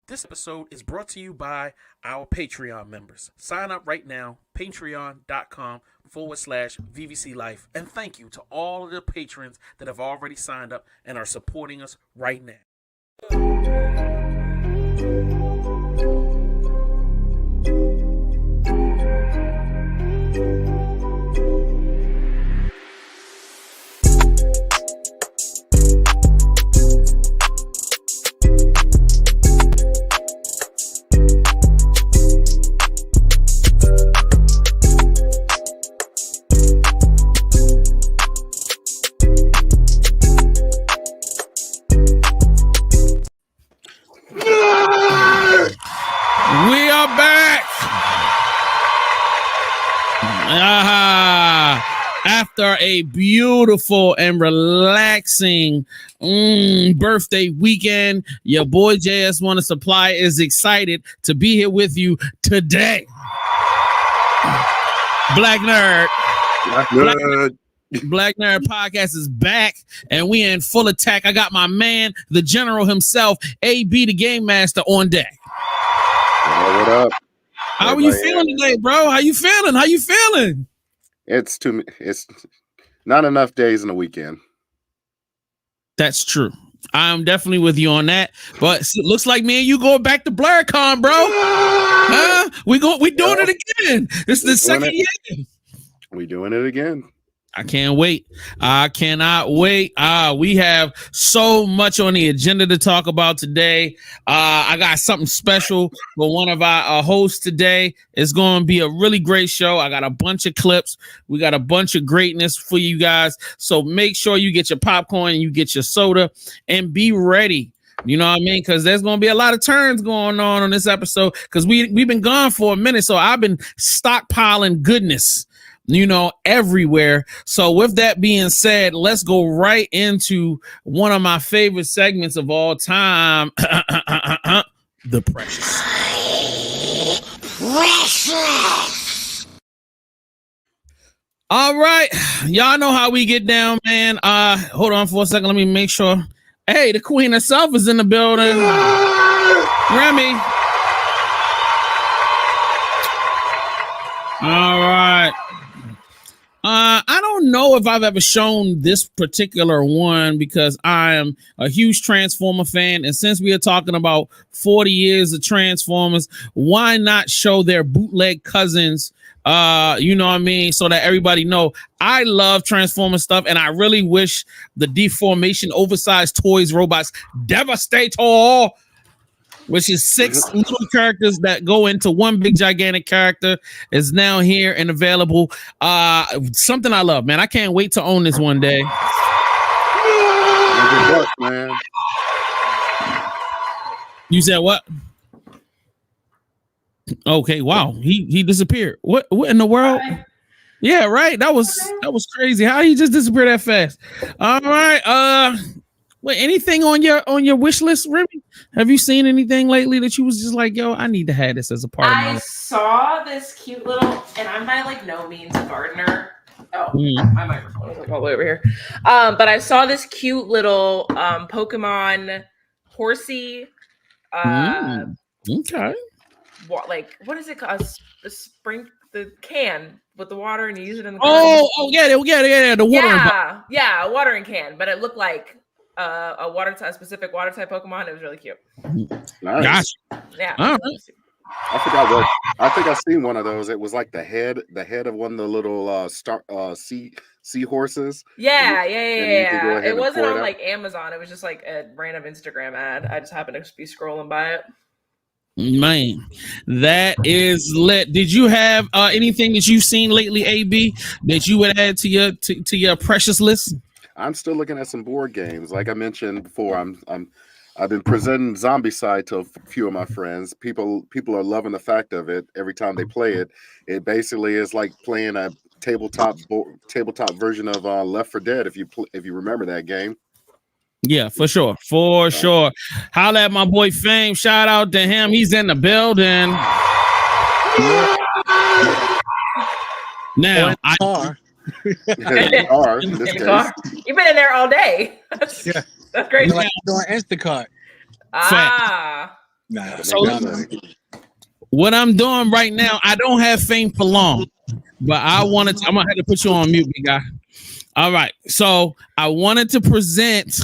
This episode is brought to you by our Patreon members. Sign up right now, patreon.com/VVC Life. And thank you to all of the patrons that have already signed up and are supporting us right now. We are back. After a beautiful and relaxing birthday weekend, your boy JS Wanna Supply is excited to be here with you today. Black Nerd Podcast is back, and we in full attack. I got my man, the general himself, AB the Game Master, on deck. What up? How are you feeling today, bro? How you feeling? It's not enough days in a weekend. That's true. I'm definitely with you on that. But it looks like me and you going back to BlurCon, bro. Huh? We doing it again. This is the second year. We doing it again. I can't wait. I cannot wait. We have so much on the agenda to talk about today. I got something special for one of our hosts today. It's going to be a really great show. I got a bunch of clips. We got a bunch of greatness for you guys. So make sure you get your popcorn and you get your soda and be ready. You know what I mean? Because there's going to be a lot of turns going on this episode because we've been gone for a minute. So I've been stockpiling goodness, everywhere. So with that being said, let's go right into one of my favorite segments of all time. The Precious. All right. Y'all know how we get down, man. Hold on for a second. Let me make sure. Hey, the queen herself is in the building. Remy. All right. I don't know if I've ever shown this particular one because I am a huge Transformer fan. And since we are talking about 40 years of Transformers, why not show their bootleg cousins? You know what I mean? So that everybody know I love Transformer stuff. And I really wish the deformation oversized toys robots Devastator, which is 6 little characters that go into one big gigantic character, is now here and available. Something I love, man. I can't wait to own this one day. Good luck, man. You said what? Okay, wow. He disappeared. What in the world? Hi. Yeah, right. That was crazy. How he just disappeared that fast? All right. Wait, anything on your wish list, Remy? Have you seen anything lately that you was just like, yo, I need to have this as a part of my life? I saw this cute little, and I'm by like no means a gardener. Oh, my microphone is all the way over here. But I saw this cute little Pokemon horsey. Okay. What is it called? The can with the water, and you use it in the garden. Yeah, the watering. Yeah, a watering can, but it looked like a specific water type Pokemon. It was really cute. Nice. Gotcha. Yeah. All right. I forgot what. I think I've seen one of those. It was like the head of one of the little seahorses. Yeah. It wasn't on like Amazon. It was just like a random Instagram ad. I just happened to be scrolling by it. Man, that is lit. Did you have anything that you've seen lately, AB, that you would add to your precious list? I'm still looking at some board games. Like I mentioned before, I've been presenting Zombicide to a few of my friends. People are loving the fact of it. Every time they play it, it basically is like playing a tabletop version of Left 4 Dead. If you remember that game. Yeah, for sure. Holla at my boy Fame. Shout out to him. He's in the building. Now, You've been in there all day. That's great. Like doing Instacart. Nah. So what I'm doing right now, I don't have fame for long, but I'm gonna have to put you on mute, big guy. All right. So I wanted to present,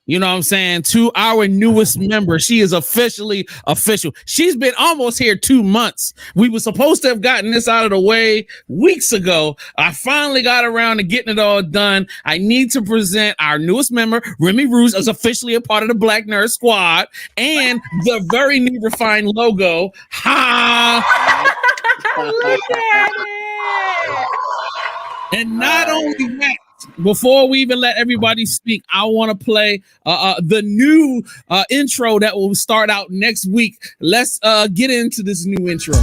you know what I'm saying, to our newest member. She is officially official. She's been almost here 2 months. We were supposed to have gotten this out of the way weeks ago. I finally got around to getting it all done. I need to present our newest member, Remy Rouge, is officially a part of the Black Nerd Squad, and the very new refined logo. Ha! Look at it. And not only that, before we even let everybody speak, I want to play the new intro that will start out next week. Let's get into this new intro.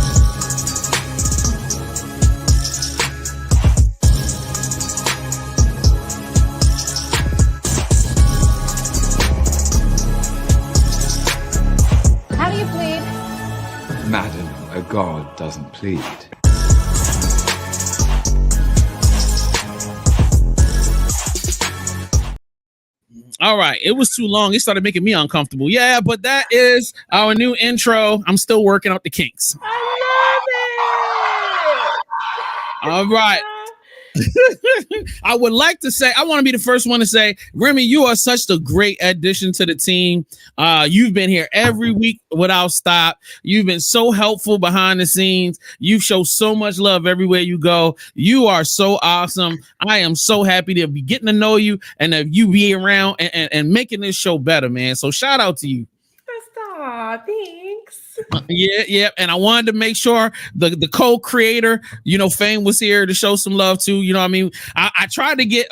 How do you plead? Madam, a god doesn't plead. All right, it was too long. It started making me uncomfortable. Yeah, but that is our new intro. I'm still working out the kinks. I love it. All right. I would like to say, I want to be the first one to say, Remy, you are such a great addition to the team. You've been here every week without stop. You've been so helpful behind the scenes. You show so much love everywhere you go. You are so awesome. I am so happy to be getting to know you and that you be around and making this show better, man. So shout out to you. Thanks. Yeah. And I wanted to make sure the co-creator, Fame was here to show some love too. You know what I mean? I tried to get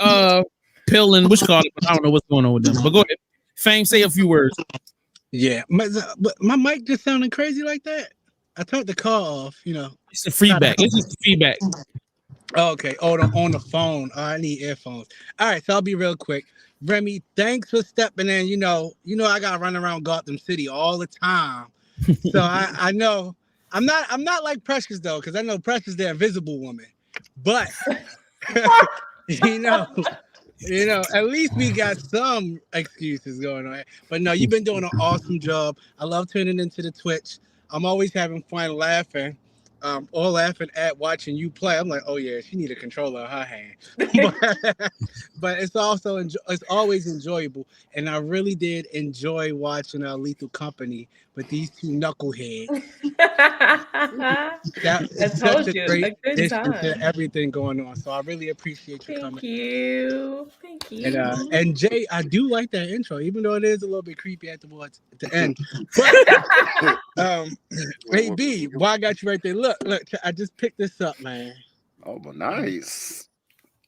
Pill and but I don't know what's going on with them. But go ahead. Fame, say a few words. Yeah. My mic just sounded crazy like that. I turned the call off, It's the feedback. It's just the feedback. Okay. Oh, on the phone. Oh, I need earphones. All right, so I'll be real quick. Remy, thanks for stepping in. You know I gotta run around Gotham City all the time. So I know I'm not like Precious though, because I know Precious the invisible woman. But at least we got some excuses going on. But no, you've been doing an awesome job. I love tuning into the Twitch. I'm always having fun laughing. Or laughing at watching you play. I'm like, oh yeah, she need a controller in her hand. but it's also it's always enjoyable, and I really did enjoy watching Lethal Company with these two knuckleheads. That's such a great addition to everything going on. So I really appreciate you coming. Thank you. And Jay, I do like that intro, even though it is a little bit creepy at the end. Hey B, why I got you right there? Look, I just picked this up, man. Oh, but nice.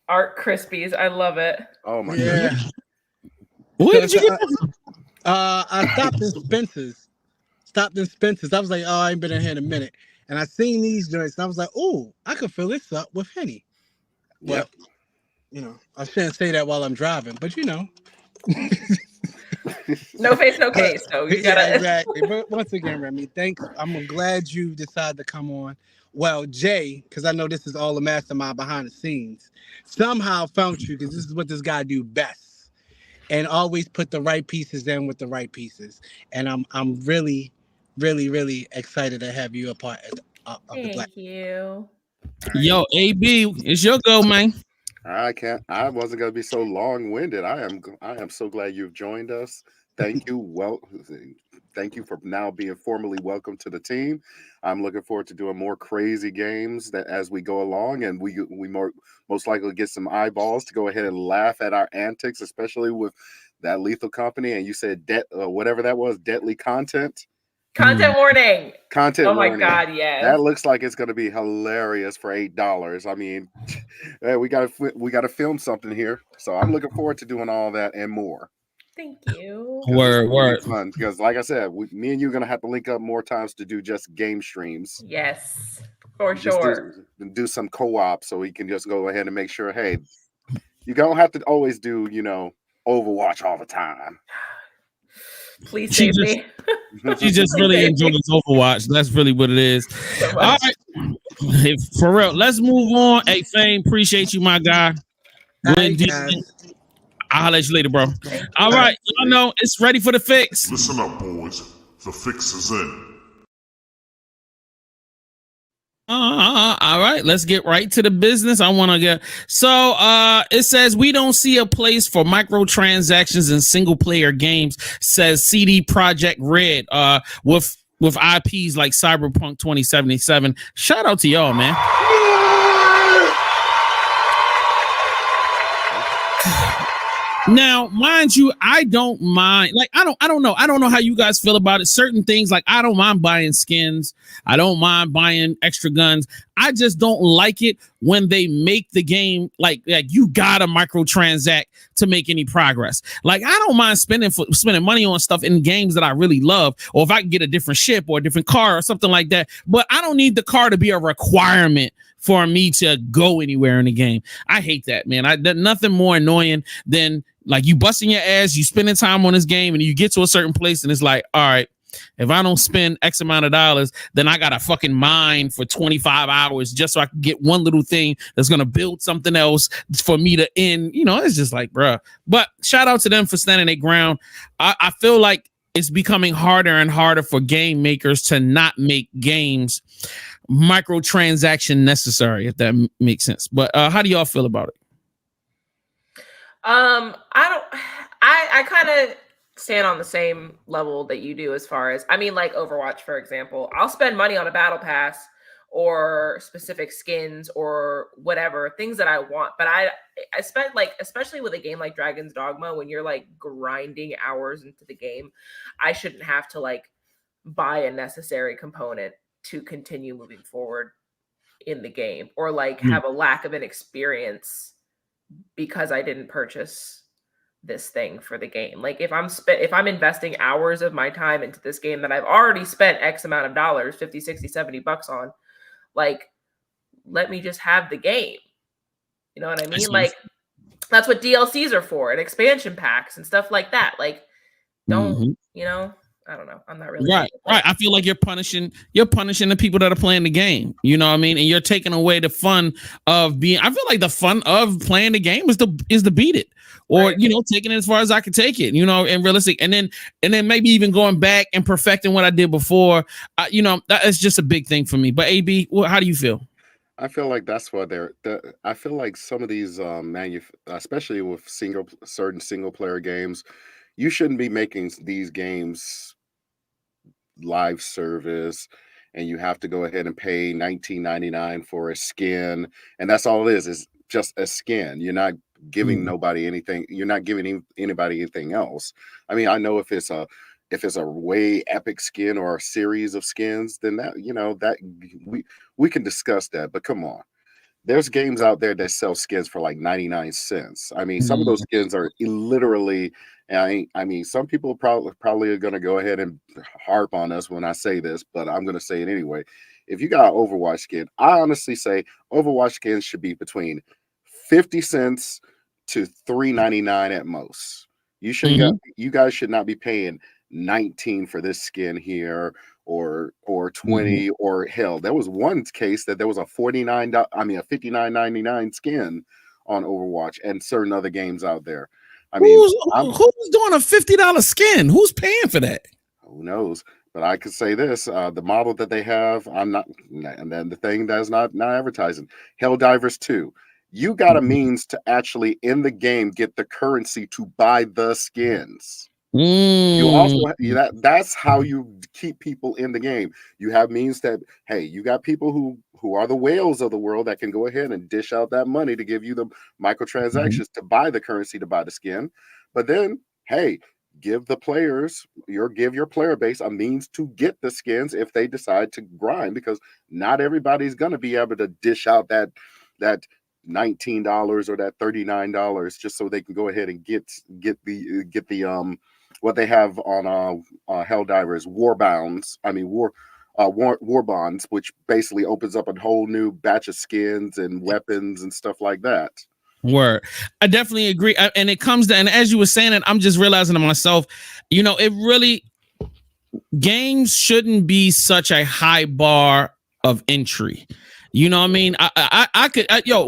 Art Krispies. I love it. Oh my God. Where did you get I stopped in Spencer's. I was like, oh, I ain't been in here in a minute. And I seen these joints, and I was like, oh, I could fill this up with Henny. Well, I shouldn't say that while I'm driving, but No face, no case. So you gotta exactly. But once again, Remy, thanks. I'm glad you decided to come on. Well, Jay, because I know this is all the mastermind behind the scenes, somehow found you because this is what this guy do best, and always put the right pieces in with the right pieces. And I'm really, really, really excited to have you a part of the Black. Thank you. Right. Yo, AB, it's your go, man. I wasn't gonna be so long-winded. I am so glad you've joined us. Thank you. Well, thank you for now being formally welcome to the team. I'm looking forward to doing more crazy games that as we go along, and we most likely get some eyeballs to go ahead and laugh at our antics, especially with that Lethal Company. And you said whatever that was, deadly content. Content warning. Content warning. Oh my God, yes. That looks like it's going to be hilarious for $8. I mean, we got to film something here. So I'm looking forward to doing all that and more. Thank you. Word. Fun because, like I said, me and you are going to have to link up more times to do just game streams. Yes, for sure. Do some co-op so we can just go ahead and make sure, hey, you don't have to always do, Overwatch all the time. Please save me. She just really enjoys Overwatch. That's really what it is. So all right. Hey, for real, let's move on. Hey, Fame, appreciate you, my guy. I'll holler at you later, bro. All right, y'all know it's ready for the fix. Listen up, boys. The fix is in. All right, let's get right to the business. I want to get it says we don't see a place for microtransactions in single player games, says CD Projekt Red, with IPs like Cyberpunk 2077. Shout out to y'all, man. Now, mind you, I don't mind. Like, I don't know. I don't know how you guys feel about it. Certain things, like, I don't mind buying skins. I don't mind buying extra guns. I just don't like it when they make the game like you gotta microtransact to make any progress. Like, I don't mind spending money on stuff in games that I really love, or if I can get a different ship or a different car or something like that. But I don't need the car to be a requirement for me to go anywhere in the game. I hate that, man. Nothing more annoying than like you busting your ass, you spending time on this game, and you get to a certain place and it's like, all right, if I don't spend X amount of dollars, then I got to fucking mine for 25 hours just so I can get one little thing that's going to build something else for me to end. You know, it's just like, bruh. But shout out to them for standing their ground. I feel like it's becoming harder and harder for game makers to not make games microtransaction necessary, if that makes sense. But how do y'all feel about it? I kind of stand on the same level that you do, as far as, I mean, like Overwatch, for example. I'll spend money on a battle pass or specific skins or whatever, things that I want. But I spent, like, especially with a game like Dragon's Dogma, when you're like grinding hours into the game, I shouldn't have to like buy a necessary component to continue moving forward in the game, or like have a lack of an experience because I didn't purchase this thing for the game. Like, if I'm investing hours of my time into this game that I've already spent X amount of dollars, 50, 60, 70 bucks on, like, let me just have the game. You know what I mean? Like, that's what DLCs are for, and expansion packs and stuff like that. Like, don't, you know, I don't know. I'm not really right. I feel like you're punishing the people that are playing the game. You know what I mean? And you're taking away the fun of being. I feel like the fun of playing the game is to beat it, or you know, taking it as far as I can take it. You know, and realistic, and then maybe even going back and perfecting what I did before. You know, that's just a big thing for me. But AB, how do you feel? I feel like that's what I feel like some of these especially with certain single player games, you shouldn't be making these games live service, and you have to go ahead and pay $19.99 for a skin, and that's all it is just a skin. You're not giving nobody anything. You're not giving anybody anything else. I mean, I know if it's a way epic skin or a series of skins, then that, you know, that we can discuss that. But come on, there's games out there that sell skins for like 99 cents. I mean, some of those skins are literally, I mean, some people probably are going to go ahead and harp on us when I say this, but I'm going to say it anyway. If you got an Overwatch skin, I honestly say Overwatch skins should be between 50 cents to $3.99 at most. You guys should not be paying 19 for this skin here, or 20, or hell, there was one case that there was a $59.99 skin on Overwatch and certain other games out there. I mean, who's doing a $50 skin? Who's paying for that? Who knows? But I could say this: the model that they have, I'm not, and then the thing that's not advertising. Helldivers 2, you got a means to actually in the game get the currency to buy the skins. You also that's how you keep people in the game. You have means that, hey, you got people who are the whales of the world that can go ahead and dish out that money to give you the microtransactions to buy the currency to buy the skin. But then, hey, give your player base a means to get the skins if they decide to grind, because not everybody's gonna be able to dish out that $19 or that $39 just so they can go ahead and get the what they have on Helldivers, war bonds, which basically opens up a whole new batch of skins and weapons and stuff like that. Word. I definitely agree. And it comes to, and as you were saying it, I'm just realizing to myself, you know, games shouldn't be such a high bar of entry. You know what I mean?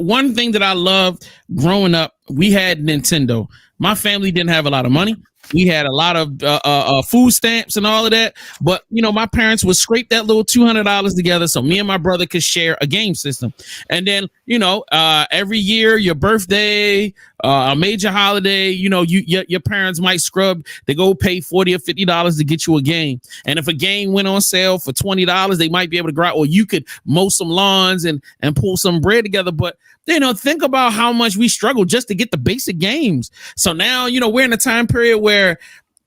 One thing that I loved growing up, we had Nintendo. My family didn't have a lot of money. We had a lot of food stamps and all of that. But, you know, my parents would scrape that little $200 together so me and my brother could share a game system. And then, you know, every year, your birthday, a major holiday, you know, your parents might scrub. They go pay $40 or $50 to get you a game. And if a game went on sale for $20, they might be able to grab, or you could mow some lawns and pull some bread together. But, you know, think about how much we struggle just to get the basic games. So now, you know, we're in a time period where,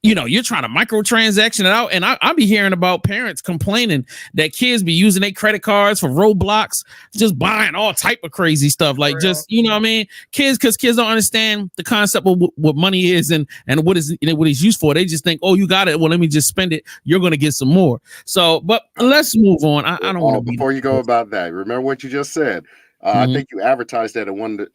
you know, you're trying to microtransaction it out. And I'll be hearing about parents complaining that kids be using their credit cards for Roblox, just buying all type of crazy stuff. Like, just, you know what I mean? Because kids don't understand the concept of what money is and what it's used for. They just think, oh, you got it. Well, let me just spend it. You're going to get some more. So, but let's move on. I don't want to be. Before you go about that, remember what you just said. I think you advertised that in one.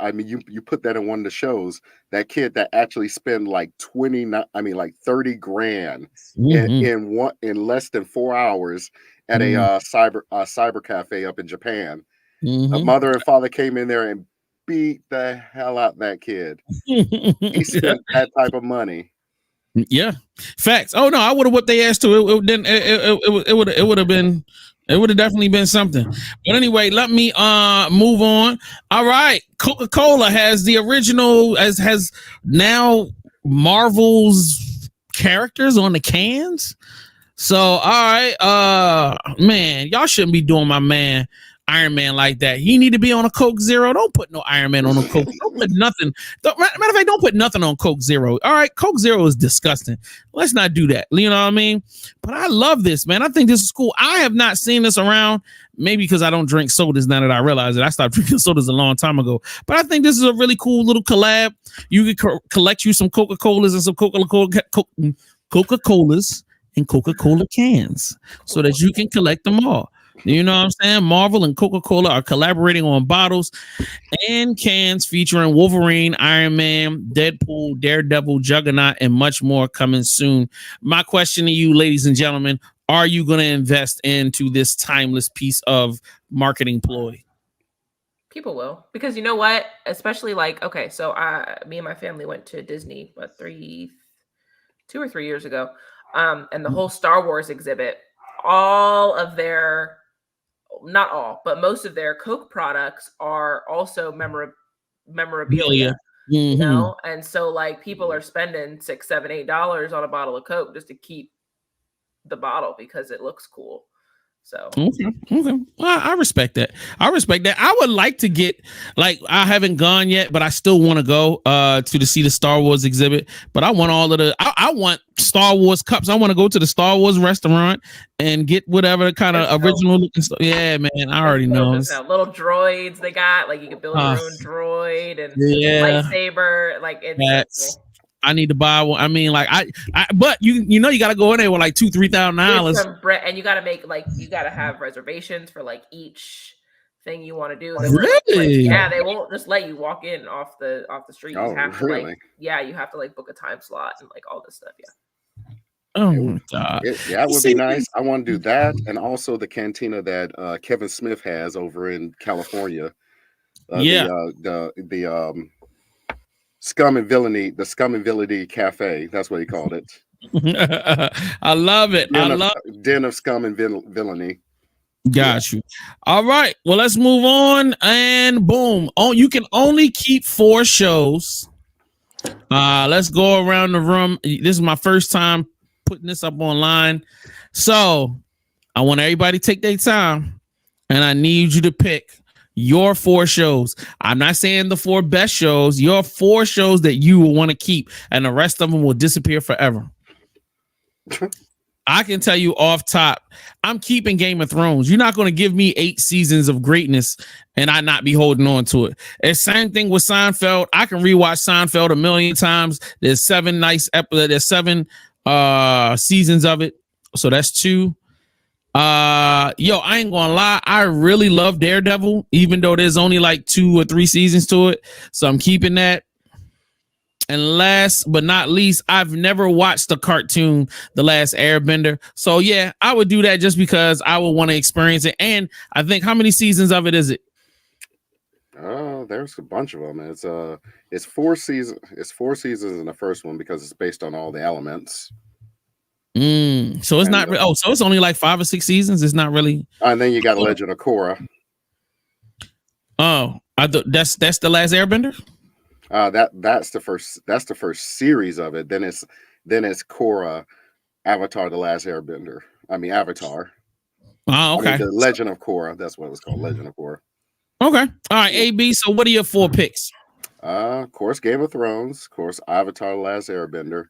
You put that in one of the shows. That kid that actually spent like 30 grand in less than 4 hours at a cyber cafe up in Japan. A mother and father came in there and beat the hell out that kid. He spent that type of money. Yeah, facts. Oh no, I would have what they asked to. It would have been. It would have definitely been something. But anyway, let me move on. All right. Coca-Cola has the original, has now Marvel's characters on the cans. So, all right. Man, y'all shouldn't be doing my man Iron Man like that. He need to be on a Coke Zero. Don't put no Iron Man on a Coke. Don't put nothing. Matter of fact, don't put nothing on Coke Zero. All right, Coke Zero is disgusting. Let's not do that. You know what I mean? But I love this, man. I think this is cool. I have not seen this around. Maybe because I don't drink sodas now that I realize it. I stopped drinking sodas a long time ago. But I think this is a really cool little collab. You can collect you some Coca-Colas and some Coca-Colas and Coca-Cola cans so that you can collect them all. You know what I'm saying? Marvel and Coca-Cola are collaborating on bottles and cans featuring Wolverine, Iron Man, Deadpool, Daredevil, Juggernaut, and much more coming soon. My question to you, ladies and gentlemen, are you going to invest into this timeless piece of marketing ploy? People will, because you know what? Especially like, okay, so me and my family went to Disney, 2 or 3 years ago, and the whole Star Wars exhibit, all of their, not all, but most of their Coke products are also memorabilia. You know, and so like people are spending $6, $7, $8 on a bottle of Coke just to keep the bottle because it looks cool. So okay. Well, I respect that. I would like to get, like, I haven't gone yet, but I still want to go to see the Star Wars exhibit. But I want all of the I want Star Wars cups. I want to go to the Star Wars restaurant and get whatever kind of original looking stuff. Yeah, man, I already know. Little droids they got, like you can build your own droid and lightsaber. Like it's I need to buy one. I mean, like but you know, you got to go in there with like $2,000-$3,000, and you got to make you got to have reservations for like each thing you want to do. Really? They won't just let you walk in off the street. You have to really? you have to like book a time slot and like all this stuff. Yeah. Oh my God. That would be nice. I want to do that, and also the cantina that Kevin Smith has over in California. The Scum and Villainy Cafe. That's what he called it. I love it. Den of Scum and Villainy. Got you. All right. Well, let's move on. And boom. Oh, you can only keep 4 shows. Let's go around the room. This is my first time putting this up online. So I want everybody to take their time, and I need you to pick your 4 shows. I'm not saying the 4 best shows. Your 4 shows that you will want to keep, and the rest of them will disappear forever. I can tell you off top, I'm keeping Game of Thrones. You're not going to give me 8 seasons of greatness and I not be holding on to it. It's same thing with Seinfeld. I can rewatch Seinfeld a million times. There's 7 nice episodes. There's 7 seasons of it. So that's 2. I ain't gonna lie, I really love Daredevil, even though there's only like 2 or 3 seasons to it, so I'm keeping that. And last but not least, I've never watched the cartoon The Last Airbender, so yeah, I would do that just because I would want to experience it. And I think, how many seasons of it is it? There's a bunch of them. It's 4 seasons. It's 4 seasons in the first one because it's based on all the elements. So it's not. So it's only like 5 or 6 seasons. It's not really. And then you got Legend of Korra. Oh, that's the last Airbender. That's the first series of it. Then it's Korra, Avatar: The Last Airbender. I mean Avatar. Oh, okay. The Legend of Korra. That's what it was called. Legend of Korra. Okay. All right, AB. So what are your 4 picks? Of course, Game of Thrones. Of course, Avatar: The Last Airbender.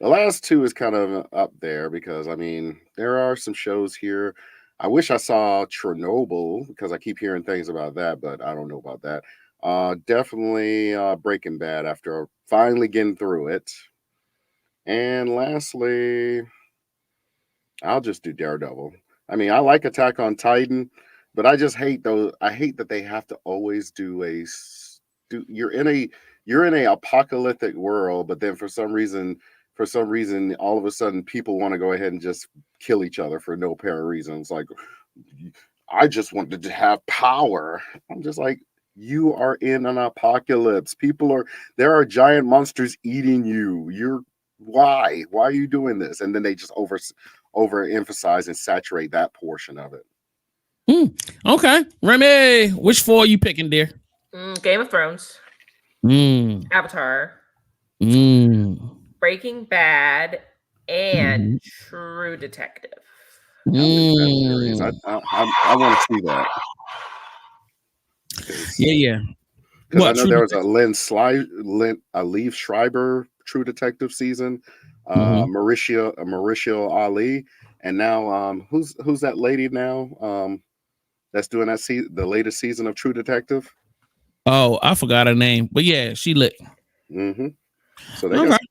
The last 2 is kind of up there because I mean there are some shows here. I wish I saw Chernobyl because I keep hearing things about that, but I don't know about that. Definitely Breaking Bad after finally getting through it. And lastly, I'll just do Daredevil. I mean, I like Attack on Titan, but I just hate those. I hate that they have to always do you're in a apocalyptic world, but then for some reason, all of a sudden people want to go ahead and just kill each other for no apparent reason. It's like, I just wanted to have power. I'm just like, you are in an apocalypse. There are giant monsters eating you. Why are you doing this? And then they just overemphasize and saturate that portion of it. Okay. Remy, which 4 are you picking, dear? Game of Thrones. Avatar. Breaking Bad and True Detective. I want to see that. Yeah. Because I know there was a Liev Schreiber True Detective season, Mauricio Ali, and now who's that lady now? That's doing the latest season of True Detective. Oh, I forgot her name, but yeah, she lit. So they got.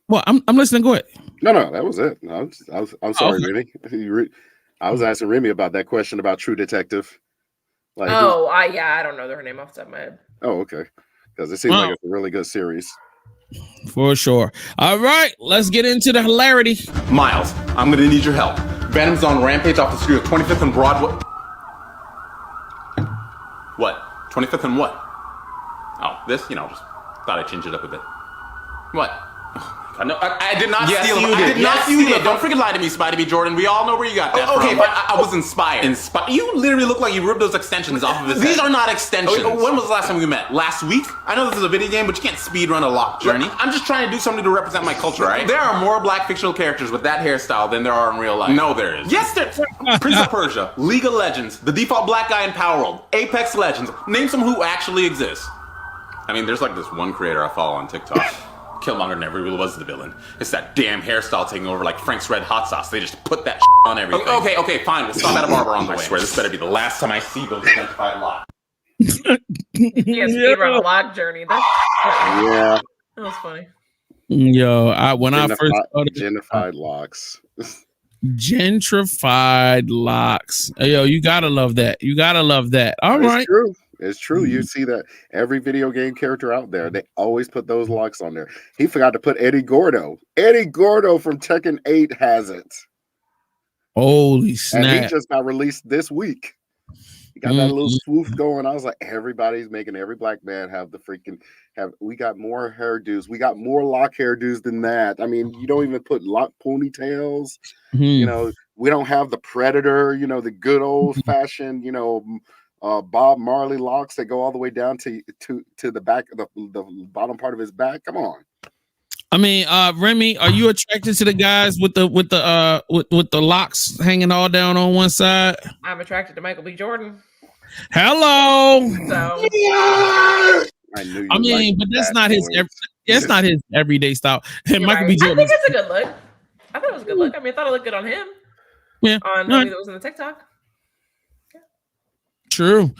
Well, I'm listening. Go ahead. No, that was it. I'm sorry, Remy. I was asking Remy about that question about True Detective. I don't know her name off the top of my head. Oh, okay. Because it seems like it's a really good series. For sure. All right, let's get into the hilarity. Miles, I'm going to need your help. Venom's on rampage off the street of 25th and Broadway. What? 25th and what? Oh, this? Just thought I'd change it up a bit. What? No, I did not steal it. I did not steal it. Don't freaking lie to me, Spidey B. Jordan. We all know where you got that from. Okay, but I was inspired. You literally look like you ripped those extensions off of his head. These are not extensions. When was the last time we met? Last week? I know this is a video game, but you can't speed run a lock journey. I'm just trying to do something to represent my culture, right? There are more black fictional characters with that hairstyle than there are in real life. No, there is. Yes, there is. Prince of Persia, League of Legends, the default black guy in Power World, Apex Legends. Name some who actually exist. I mean, there's like this one creator I follow on TikTok. Killmonger never really was the villain. It's that damn hairstyle taking over like Frank's Red Hot Sauce. They just put that on everything. Okay, fine. We'll stop at a barber on the way. I swear, this better be the last time I see those identified lock. Yes, we were on a lock journey. Yeah. That was funny. Yo, when I first started... Gentrified locks. Gentrified locks. Yo, you gotta love that. All right. True. It's true. You see that every video game character out there, they always put those locks on there. He forgot to put Eddie Gordo. Eddie Gordo from Tekken 8 has it. Holy snap. And he just got released this week. He got that little swoof going. I was like, everybody's making every black man we got more hairdos. We got more lock hairdos than that. I mean, you don't even put lock ponytails. We don't have the Predator, the good old fashioned, Bob Marley locks that go all the way down to the back of the bottom part of his back. Come on. I mean, Remy, are you attracted to the guys with the locks hanging all down on one side? I'm attracted to Michael B. Jordan. Hello. So I mean, but that's not his. That's not his everyday style. And Michael B. Jordan. I think it's a good look. I thought it was a good look. I mean, I thought it looked good on him. Yeah. On that was in the TikTok. True.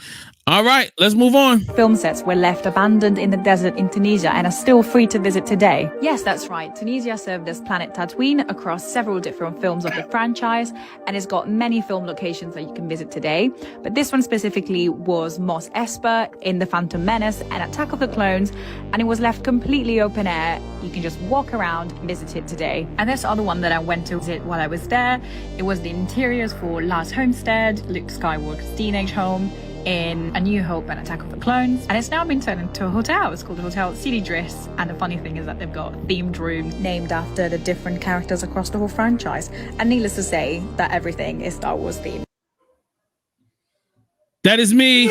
All right, let's move on. Film sets were left abandoned in the desert in Tunisia and are still free to visit today. Yes, that's right. Tunisia served as Planet Tatooine across several different films of the franchise, and it's got many film locations that you can visit today. But this one specifically was Mos Espa in The Phantom Menace and Attack of the Clones, and it was left completely open air. You can just walk around and visit it today. And this other one that I went to visit while I was there, it was the interiors for Last Homestead, Luke Skywalker's teenage home. in A New Hope and Attack of the Clones, and it's now been turned into a hotel. It's called the Hotel CD Driss, and the funny thing is that they've got themed rooms named after the different characters across the whole franchise. And needless to say, that everything is Star Wars themed. That is me.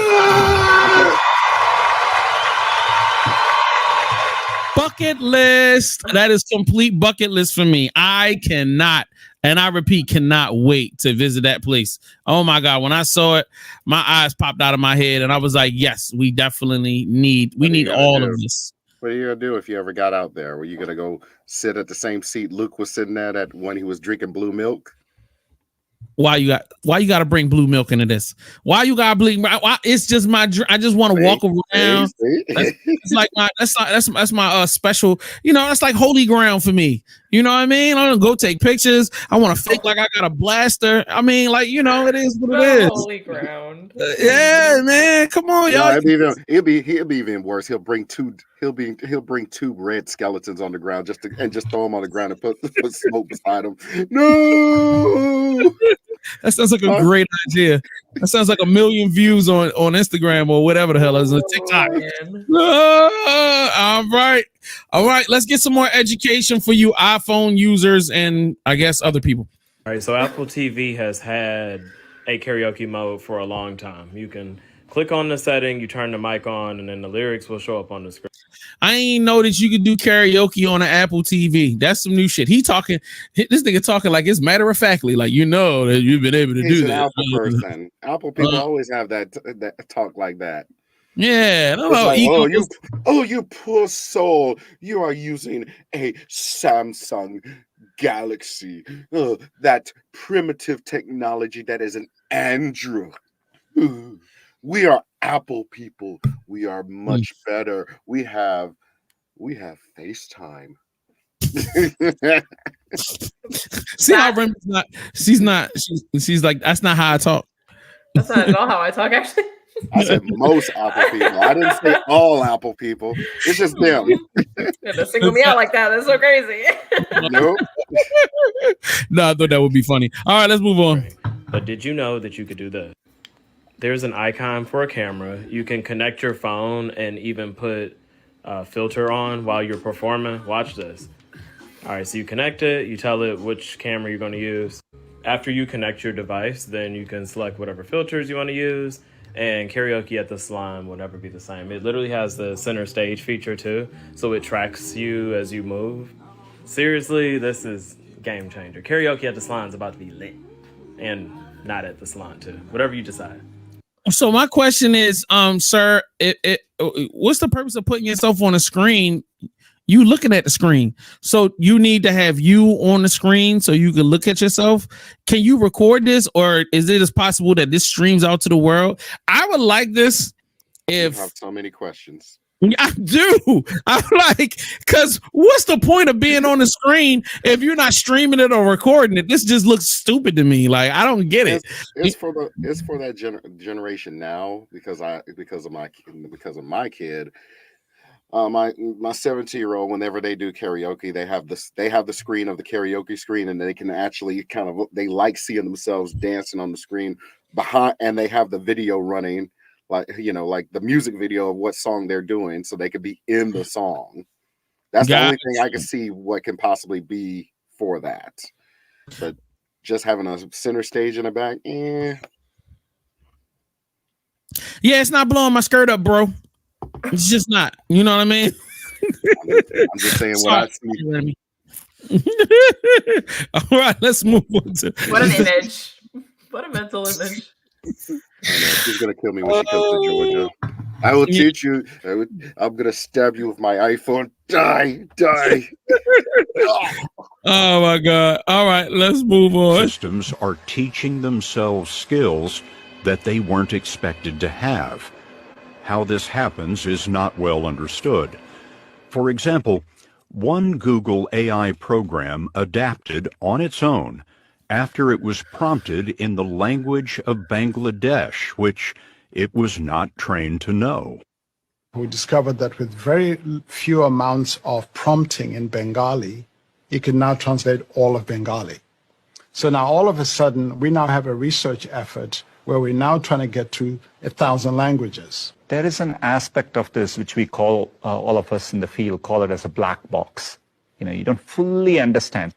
Bucket list. That is complete bucket list for me. I cannot, and I repeat, cannot wait to visit that place. Oh my God. When I saw it, my eyes popped out of my head and I was like, yes, we definitely need all of this. What are you gonna do if you ever got out there? Were you gonna go sit at the same seat Luke was sitting at when he was drinking blue milk? Why you got to bring blue milk into this? Why you got to bring? It's just my. I just want to walk around. It's like that's my special. That's like holy ground for me. You know what I mean? I don't go take pictures. I want to fake like I got a blaster. I mean, like it is what it is. Holy ground. Yeah, man. Come on, y'all. He'll be even worse. He'll bring two red skeletons on the ground just throw them on the ground and put smoke beside them. No. That sounds like a great idea. That sounds like 1 million views on Instagram or whatever the hell is it, TikTok. All right. Let's get some more education for you iPhone users and I guess other people. All right. So Apple TV has had a karaoke mode for a long time. You can click on the setting, you turn the mic on, and then the lyrics will show up on the screen. I ain't know that you could do karaoke on an Apple TV. That's some new shit. This nigga talking like it's matter of factly, like that you've been able to do that. Apple person. Apple people always have that talk like that. Yeah. You poor soul. You are using a Samsung Galaxy. That primitive technology that is an Android. We are Apple people. We are much better. We have FaceTime. See how Remy's not. She's like, that's not how I talk. That's not at all how I talk, actually. I said most Apple people. I didn't say all Apple people. It's just them. To single me out like that. That's so crazy. Nope. No, I thought that would be funny. All right, let's move on. But did you know that you could do this? There's an icon for a camera. You can connect your phone and even put a filter on while you're performing. Watch this. All right, so you connect it. You tell it which camera you're going to use. After you connect your device, then you can select whatever filters you want to use. And karaoke at the Salon will never be the same. It literally has the center stage feature too. So it tracks you as you move. Seriously, this is game changer. Karaoke at the Salon is about to be lit. And not at the Salon too. Whatever you decide. So my question is, sir, what's the purpose of putting yourself on a screen? You looking at the screen. So you need to have you on the screen so you can look at yourself. Can you record this, or is it as possible that this streams out to the world? I would like this if you have so many questions. I do. I'm like, because what's the point of being on the screen if you're not streaming it or recording it? This just looks stupid to me. Like, I don't get it. It's for that generation now because of my kid. My 17-year-old, whenever they do karaoke, they have the screen of the karaoke screen, and they can actually they like seeing themselves dancing on the screen behind, and they have the video running. Like the music video of what song they're doing, so they could be in the song. That's the only thing I can see what can possibly be for that. But just having a center stage in the back, Yeah, it's not blowing my skirt up, bro. It's just not. You know what I mean? I'm just saying what I see. All right, let's move on to what an image. What a mental image. I know, she's gonna kill me when she comes to Georgia. I will teach you. I'm gonna stab you with my iPhone. Die. Oh my God. All right, let's move on. Systems are teaching themselves skills that they weren't expected to have. How this happens is not well understood. For example, one Google AI program adapted on its own after it was prompted in the language of Bangladesh, which it was not trained to know. We discovered that with very few amounts of prompting in Bengali, it can now translate all of Bengali. So now all of a sudden, we now have a research effort where we're now trying to get to 1,000 languages. There is an aspect of this which we call, all of us in the field call it as a black box. You don't fully understand.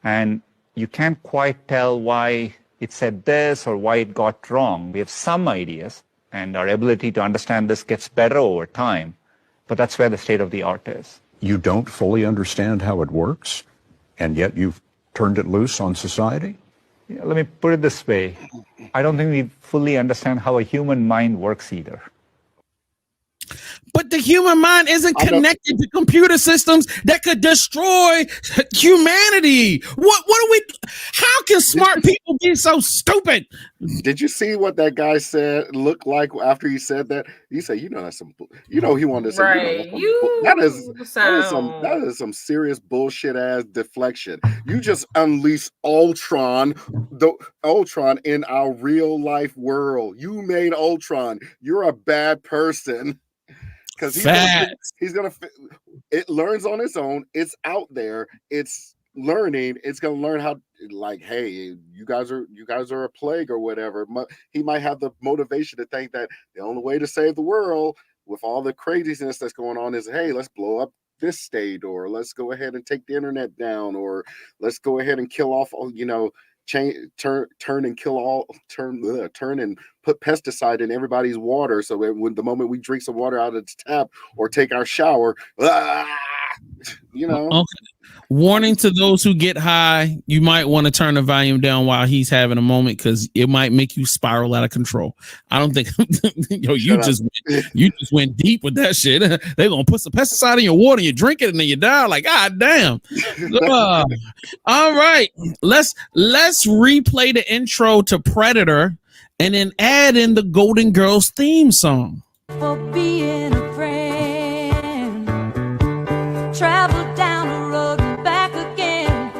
And you can't quite tell why it said this or why it got wrong. We have some ideas, and our ability to understand this gets better over time. But that's where the state of the art is. You don't fully understand how it works, and yet you've turned it loose on society? Let me put it this way. I don't think we fully understand how a human mind works either. But the human mind isn't connected to computer systems that could destroy humanity. What are we? How can smart people be so stupid? Did you see what that guy said looked like after he said that? He said, that's some, he wanted to say, Right. that is some serious bullshit ass deflection. You just unleashed Ultron in our real life world. You made Ultron. You're a bad person. Because he's gonna it learns on its own. It's out there. It's learning. It's gonna learn how. Like, hey, you guys are a plague or whatever. He might have the motivation to think that the only way to save the world with all the craziness that's going on is, hey, let's blow up this state, or let's go ahead and take the internet down, or let's go ahead and kill off, turn and put pesticide in everybody's water, so when the moment we drink some water out of the tap or take our shower, Okay. Warning to those who get high, you might want to turn the volume down while he's having a moment, because it might make you spiral out of control. I don't think you just went deep with that shit. They're gonna put some pesticide in your water, you drink it, and then you die. Like, god damn. All right, let's replay the intro to Predator and then add in the Golden Girls theme song. For being a friend, travel down the road and back again.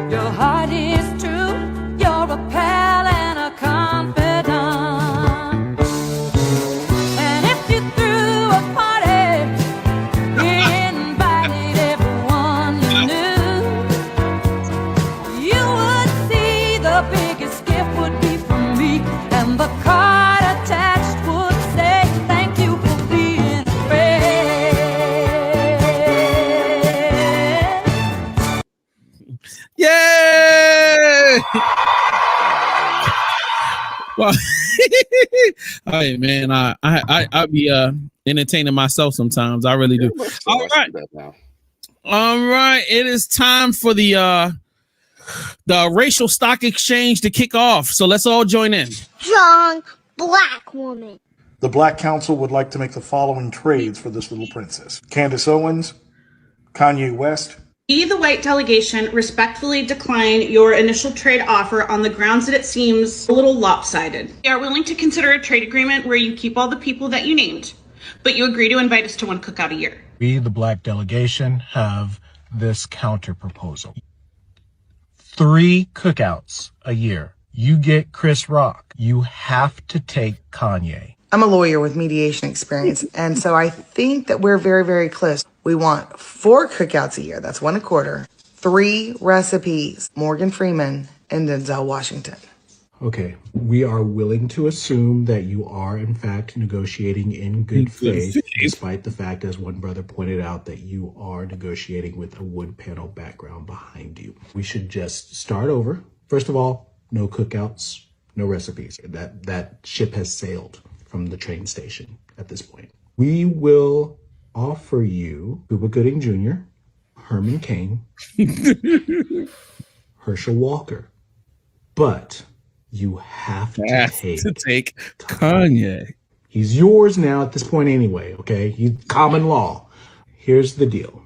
Your heart is true, you're a pal and a confidant. And if you threw a party, invited everyone you knew, you would see the biggest gift would be from me, and the card attached would say, thank you for being a friend. Yay! Well, hey man, I be entertaining myself sometimes. I really do. All right, it is time for the racial stock exchange to kick off. So let's all join in. Young black woman. The Black Council would like to make the following trades for this little princess. Candace Owens, Kanye West. We, the white delegation, respectfully decline your initial trade offer on the grounds that it seems a little lopsided. We are willing to consider a trade agreement where you keep all the people that you named, but you agree to invite us to one cookout a year. We, the black delegation, have this counter proposal. 3 cookouts a year. You get Chris Rock. You have to take Kanye. I'm a lawyer with mediation experience, and so I think that we're very, very close. We want 4 cookouts a year. That's 1 a quarter. 3 recipes. Morgan Freeman and Denzel Washington. Okay, we are willing to assume that you are, in fact, negotiating in good faith, despite the fact, as one brother pointed out, that you are negotiating with a wood panel background behind you. We should just start over. First of all, no cookouts, no recipes. That ship has sailed from the train station at this point. We will offer you Cuba Gooding Jr., Herman Cain, Herschel Walker, but you have to take Kanye. He's yours now at this point anyway, okay? He's common law. Here's the deal.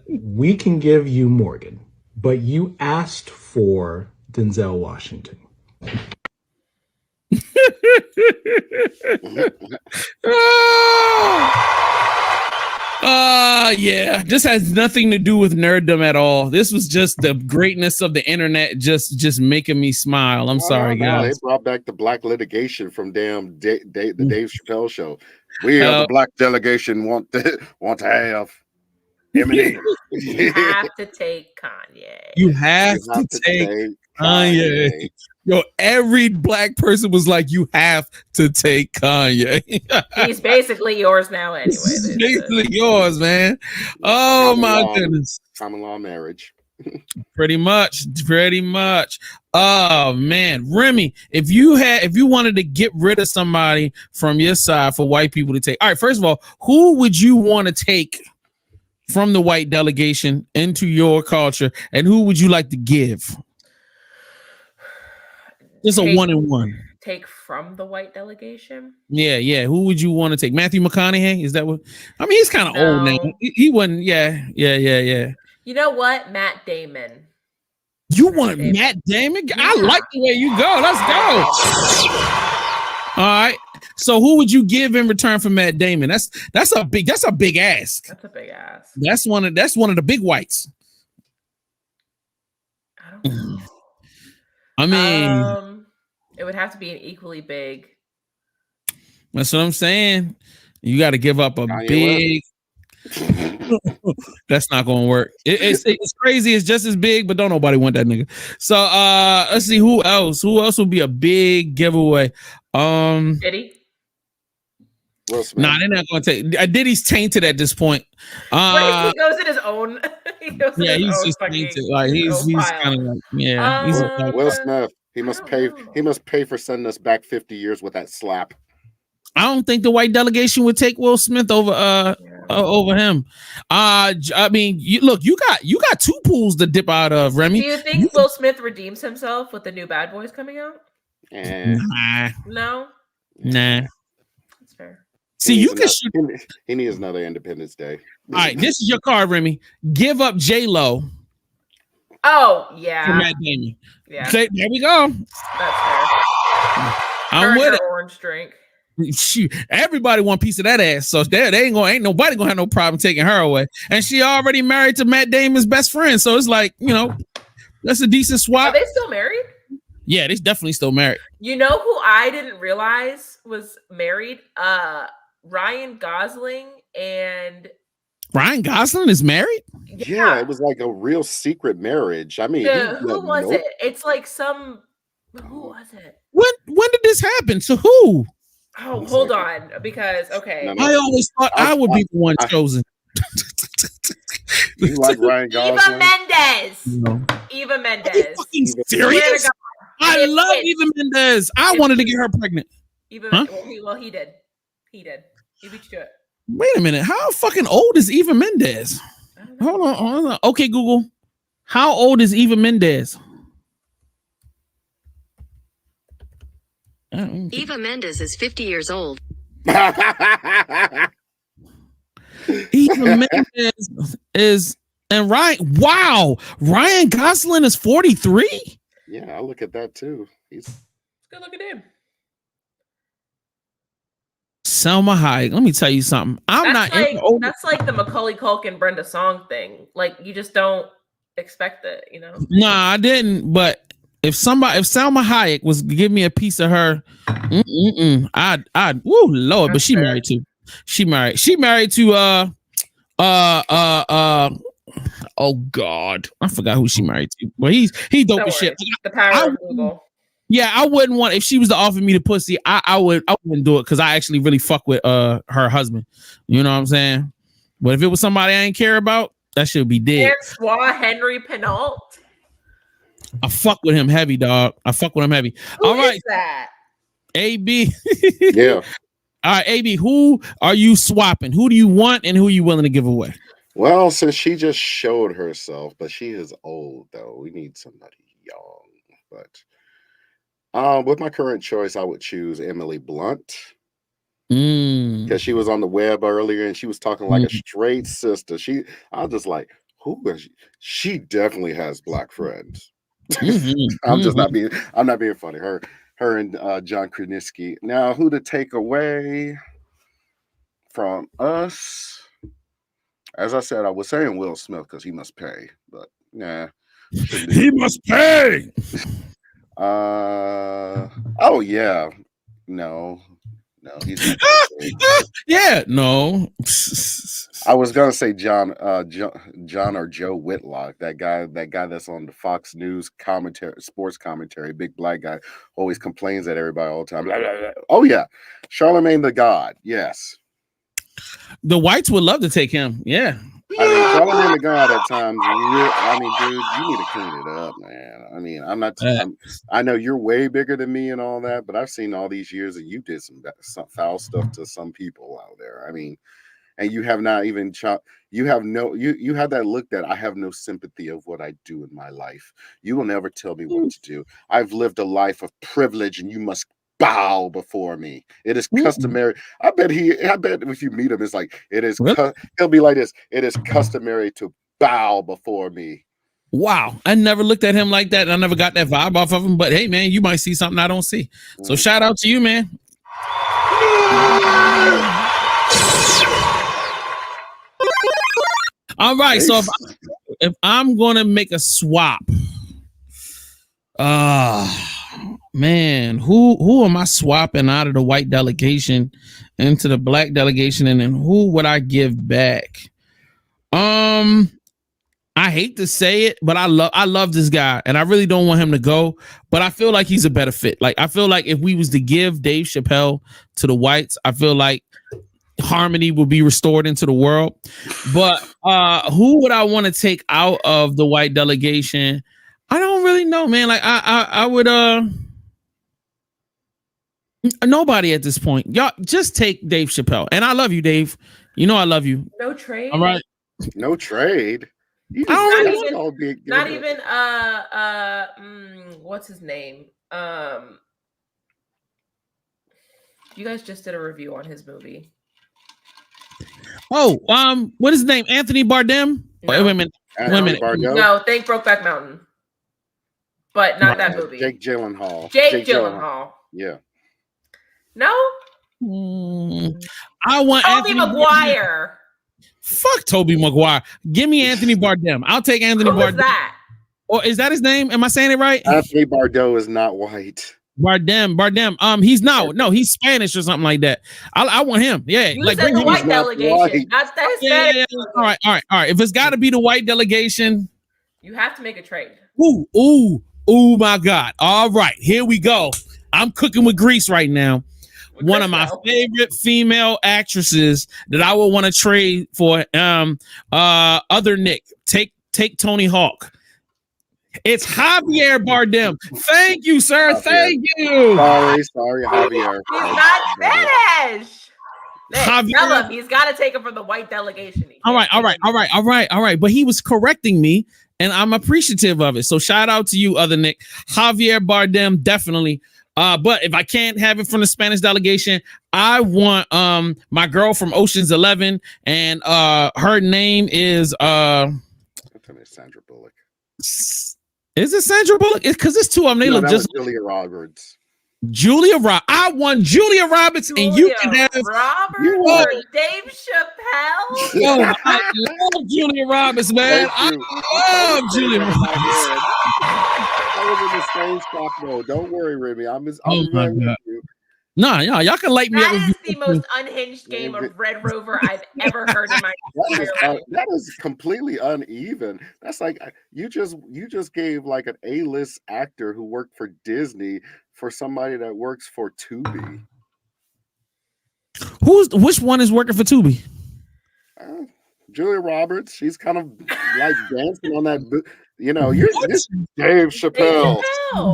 We can give you Morgan, but you asked for Denzel Washington. Yeah, this has nothing to do with nerddom at all. This was just the greatness of the internet just making me smile. I'm sorry, guys. They brought back the black litigation from the Dave Chappelle show. We are the black delegation want to have Eminem. You have to take Kanye. You have to take Kanye. Yo, every black person was like, "You have to take Kanye." He's basically yours now, anyway. Basically yours, man. Oh my goodness. Common law marriage. Pretty much. Oh man, Remy, if you wanted to get rid of somebody from your side for white people to take, all right. First of all, who would you want to take from the white delegation into your culture, and who would you like to give? Just a 1-and-1. Take from the white delegation. Yeah. Who would you want to take? Matthew McConaughey? Is that what? I mean, he's kind of old now. He wasn't. Yeah. You know what? Matt Damon. You want Matt Damon? I like the way you go. Let's go. All right. So who would you give in return for Matt Damon? That's a big ask. That's a big ask. That's one of the big whites. I mean, it would have to be an equally big. That's what I'm saying. You got to give up a big. That's not gonna work. It's crazy. It's just as big, but don't nobody want that nigga. So let's see who else would be a big giveaway. Diddy. Nah, they're not gonna take. Diddy's tainted at this point. He goes in his own. He's just tainted. Like he's kind of like he's Will Smith. He must pay. He must pay for sending us back 50 years with that slap. I don't think the white delegation would take Will Smith over him. I mean, you got two pools to dip out of, Remy. Do you think Will Smith redeems himself with the new Bad Boys coming out? No. Nah. That's fair. See, you can shoot. He needs another Independence Day. All right, this is your card, Remy. Give up J-Lo. Oh yeah. For Matt Damon. Yeah. Okay, there we go. That's fair. I'm with it. Orange drink. Shoot, everybody want a piece of that ass, so ain't nobody gonna have no problem taking her away. And she already married to Matt Damon's best friend, so it's like, that's a decent swap. Are they still married? Yeah, they're definitely still married. You know who I didn't realize was married? Ryan Gosling and Ryan Gosling is married? Yeah, it was like a real secret marriage. I mean, who was it? It's like some. Who was it? When did this happen? To who? Oh, hold on, because okay. I always thought I would be the one chosen. You like Ryan Gosling? Eva Mendes. No. Eva Mendes. Are you fucking serious? I love Eva Mendes. I wanted to get her pregnant. Well, he did. He beat you to it. Wait a minute. How fucking old is Eva Mendes? Hold on. Okay, Google. How old is Eva Mendes? Eva Mendes is 50 years old. Eva Mendes is, and Ryan Gosling is 43. Yeah, I look at that too. He's good looking dude. Selma Hayek. Let me tell you something. That's like the Macaulay Culkin Brenda Song thing. Like you just don't expect it, Nah, I didn't. But if Selma Hayek was to give me a piece of her, I'd woo Lord. But she married to oh God, I forgot who she married to. Well, he dope as shit. The power of Google. Yeah, I wouldn't want if she was to offer me the pussy. I wouldn't do it because I actually really fuck with her husband. You know what I'm saying? But if it was somebody I ain't care about, that should be dead. Francois Henry Penault. I fuck with him heavy, dog. Who is that? AB. Yeah. All right, AB. Who are you swapping? Who do you want, and who are you willing to give away? Well, since she just showed herself, but she is old though. We need somebody young. But with my current choice, I would choose Emily Blunt. Because she was on the web earlier and she was talking like a straight sister. I was just like, who is she? She definitely has black friends. I'm not being funny. Her and John Krasinski. Now, who to take away from us? As I said, I was saying Will Smith because he must pay, but nah. He must pay. Oh yeah. No, he's not. Yeah, no. I was gonna say John or Joe Whitlock, that guy that's on the Fox News commentary, sports commentary, big black guy, always complains at everybody all the time. Blah, blah, blah. Oh yeah, Charlemagne the God. Yes, The whites would love to take him. Yeah. I mean Charlemagne the God at times. I mean, dude, you need to clean it up, man. I mean, I know you're way bigger than me and all that, but I've seen all these years that you did some foul stuff to some people out there. I mean. And you have not even you have that look that I have no sympathy of what I do in my life. You will never tell me what to do. I've lived a life of privilege and you must bow before me. It is customary. I bet if you meet him, it's like it is he'll be like this. It is customary to bow before me. Wow. I never looked at him like that. I never got that vibe off of him. But hey, man, you might see something I don't see. So shout out to you, man. All right, so if I'm gonna make a swap, man, who am I swapping out of the white delegation into the black delegation, and then who would I give back? I hate to say it, but I love this guy, and I really don't want him to go. But I feel like he's a better fit. Like I feel like if we was to give Dave Chappelle to the whites, I feel like harmony will be restored into the world. But who would I want to take out of the white delegation? I don't really know, man. Like I would nobody at this point. Y'all just take Dave Chappelle. And I love you, Dave. You know I love you. No trade. All right. No trade. Not even what's his name? You guys just did a review on his movie. Oh, what is his name? Anthony Bardem? No. Wait a minute. No, think Brokeback Mountain. But not that movie. Jake Gyllenhaal. Jake Gyllenhaal. Yeah. No? I want Tobey Maguire. Fuck Tobey Maguire. Give me Anthony Bardem. I'll take Anthony Bardem. Who is that? Or is that his name? Am I saying it right? Anthony Bardem is not white. Bardem. He's no, he's Spanish or something like that. I want him. Yeah, you said the white delegation. That's the Hispanic. Yeah. All right. If it's got to be the white delegation, you have to make a trade. Ooh, my God. All right, here we go. I'm cooking with grease right now. One of my favorite female actresses that I would want to trade for other Nick. Take Tony Hawk. It's Javier Bardem. Thank you, sir. Javier. Thank you. Sorry, Javier. He's not Spanish. Tell him he's got to take him from the white delegation. All right. But he was correcting me, and I'm appreciative of it. So shout out to you, other Nick. Javier Bardem, definitely. But if I can't have it from the Spanish delegation, I want my girl from Ocean's 11, and her name is Sandra Bullock. Is it Sandra Bullock? Because it's two of them. They look just Julia Roberts. I want Julia Roberts, and you can have Robert or Dave Chappelle. Oh, I love Julia Roberts, man. I love Julia Roberts. I was in the same spot mode. Don't worry, Remy. I'm with you. No, y'all can light me up. That is the most unhinged game of Red Rover I've ever heard in my entire life. That is completely uneven. That's like you just gave like an A-list actor who worked for Disney for somebody that works for Tubi. Which one is working for Tubi? Julia Roberts. She's kind of like dancing on that. You know, this Dave Chappelle.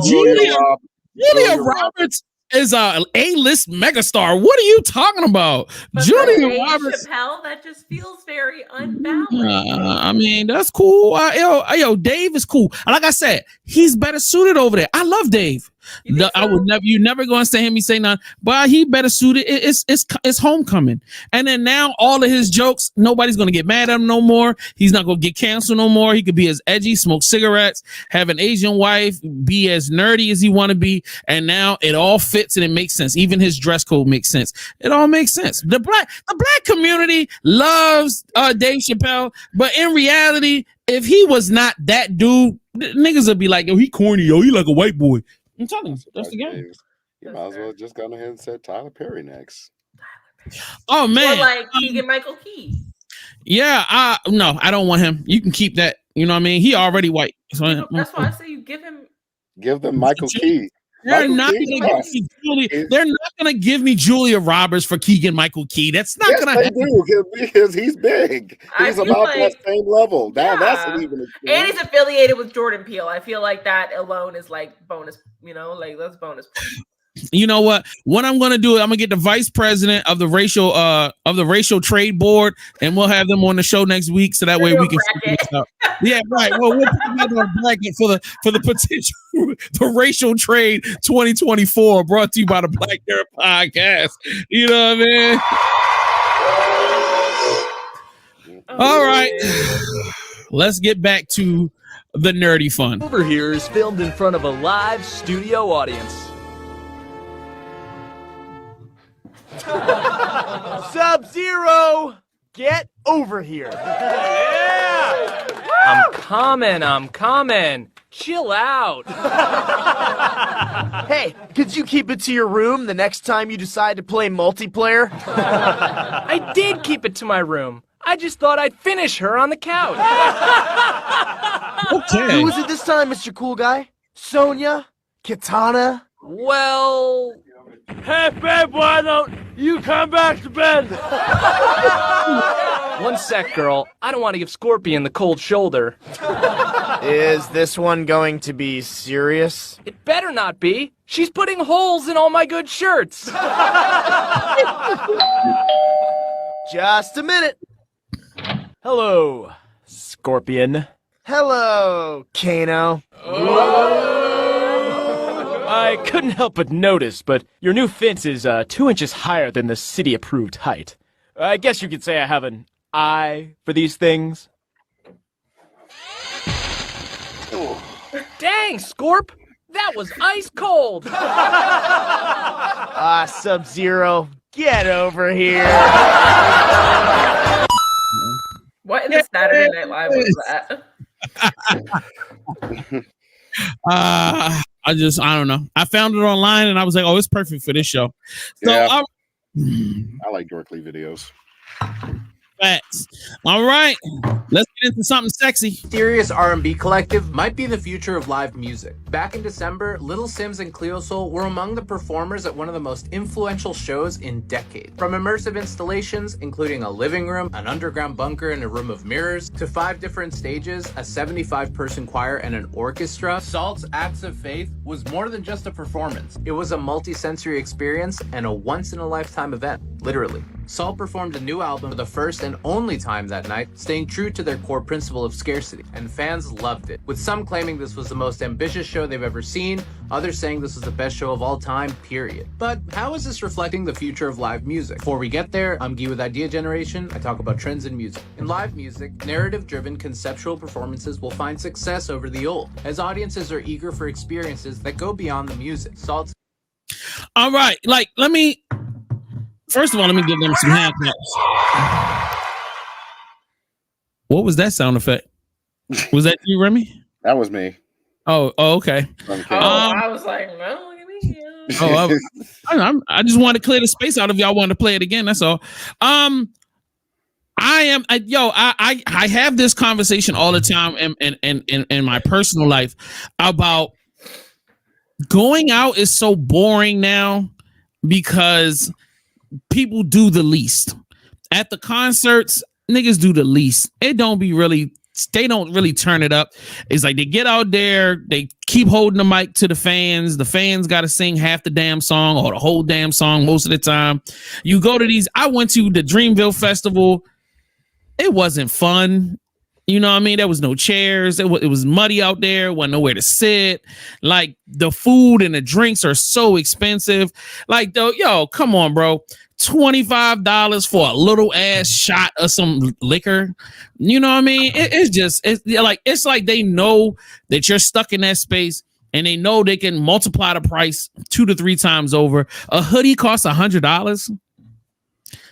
Julia Roberts is a A-list megastar. What are you talking about? But Julia Roberts. Chappelle, that just feels very unbalanced. I mean, that's cool. Yo, Dave is cool. Like I said, he's better suited over there. I love Dave. I would never. You never gonna hear me say nothing. But he better suited. It's homecoming, and then now all of his jokes, nobody's gonna get mad at him no more. He's not gonna get canceled no more. He could be as edgy, smoke cigarettes, have an Asian wife, be as nerdy as he want to be, and now it all fits and it makes sense. Even his dress code makes sense. It all makes sense. The black community loves Dave Chappelle, but in reality, if he was not that dude, niggas would be like, yo, he corny, yo, he like a white boy. I'm telling you, that's the game. You might as well just gone ahead and said Tyler Perry next. Oh man, or like Keegan Michael Key. Yeah, no, I don't want him. You can keep that. You know what I mean? He already white. So That's why I say you give him. Give them Michael Key. They're Michael not Key, gonna yes. give me Julia. They're not gonna give me Julia Roberts for Keegan Michael Key. That's not Yes, gonna they happen. do because he's big. I He's feel about like- that same level. Now that's Yeah. an even. And he's affiliated with Jordan Peele. I feel like that alone is like bonus. You know, like that's bonus points. You know what? What I'm gonna do is I'm gonna get the vice president of the racial trade board, and we'll have them on the show next week, so that way we can figure this out. Yeah, right. Well, we'll put together a bracket for the potential the racial trade 2024, brought to you by the Black Hair Podcast. You know what I mean? All right, let's get back to the nerdy fun. Over Here is filmed in front of a live studio audience. Sub-Zero, get over here. Yeah! I'm coming. Chill out. Hey, could you keep it to your room the next time you decide to play multiplayer? I did keep it to my room. I just thought I'd finish her on the couch. Okay. Who was it this time, Mr. Cool Guy? Sonia? Katana? Well... Hey, babe, why don't you come back to bed? One sec, girl. I don't want to give Scorpion the cold shoulder. Is this one going to be serious? It better not be. She's putting holes in all my good shirts. Just a minute. Hello, Scorpion. Hello, Kano. I couldn't help but notice, but your new fence is 2 inches higher than the city-approved height. I guess you could say I have an eye for these things. Dang, Scorp! That was ice cold! Sub-Zero, get over here! What in the Saturday Night Live was that? I don't know. I found it online and I was like, oh, it's perfect for this show. So Yeah. I like Dorkly videos. Facts. All right, let's get into something sexy. Mysterious R&B collective might be the future of live music. Back in December, Little Sims and Cleo Soul were among the performers at one of the most influential shows in decades. From immersive installations, including a living room, an underground bunker, and a room of mirrors, to 5 different stages, a 75-person choir, and an orchestra, Salt's Acts of Faith was more than just a performance. It was a multi-sensory experience and a once-in-a-lifetime event, literally. Salt performed a new album for the first and only time that night, staying true to their core principle of scarcity, and fans loved it, with some claiming this was the most ambitious show they've ever seen, others saying this was the best show of all time, period. But how is this reflecting the future of live music? Before we get there, I'm Guy with Idea Generation. I talk about trends in music. In live music, narrative-driven conceptual performances will find success over the old, as audiences are eager for experiences that go beyond the music. Salt's All right, first of all, let me give them some hand claps. What was that sound effect? Was that you, Remy? That was me. Oh, okay. I was like, no, look at me. I just wanted to clear the space out if y'all wanted to play it again. That's all. I have this conversation all the time in my personal life about going out is so boring now because people do the least. At the concerts, niggas do the least. They don't really turn it up. It's like they get out there, they keep holding the mic to the fans. The fans got to sing half the damn song or the whole damn song most of the time. You go to these, I went to the Dreamville Festival. It wasn't fun. You know what I mean? There was no chairs. It was muddy out there. Wasn't nowhere to sit. Like, the food and the drinks are so expensive. Like, come on, bro. $25 for a little ass shot of some liquor. You know what I mean? It's like they know that you're stuck in that space and they know they can multiply the price 2 to 3 times over. A hoodie costs $100.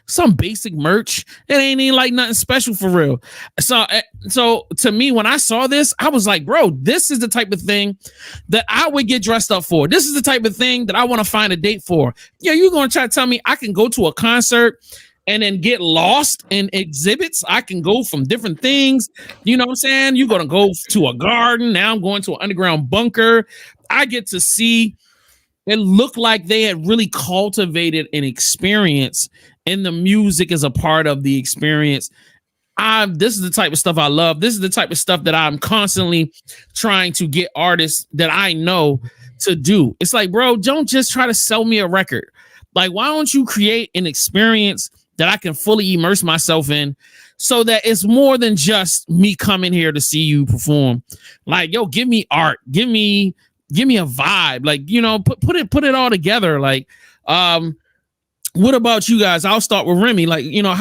Some basic merch. It ain't even like nothing special for real. So to me, when I saw this, I was like, bro, this is the type of thing that I would get dressed up for. This is the type of thing that I want to find a date for. Yeah, you're going to try to tell me I can go to a concert and then get lost in exhibits. I can go from different things. You know what I'm saying? You're going to go to a garden. Now I'm going to an underground bunker. I get to see it looked like they had really cultivated an experience, and the music is a part of the experience. This is the type of stuff I love. This is the type of stuff that I'm constantly trying to get artists that I know to do. It's like, bro, don't just try to sell me a record. Like, why don't you create an experience that I can fully immerse myself in, so that it's more than just me coming here to see you perform. Like, yo, give me art, give me a vibe. Like, you know, put it all together. Like, what about you guys? I'll start with Remy. Like, you know,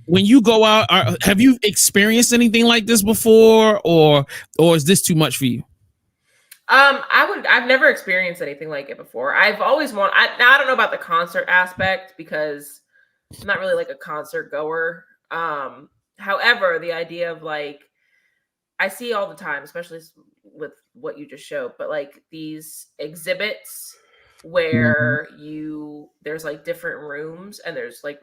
when you go out, have you experienced anything like this before, or is this too much for you? I've never experienced anything like it before. I've always now I don't know about the concert aspect because I'm not really like a concert goer. However, the idea of like, I see all the time, especially with what you just showed, but like these exhibits where there's like different rooms, and there's like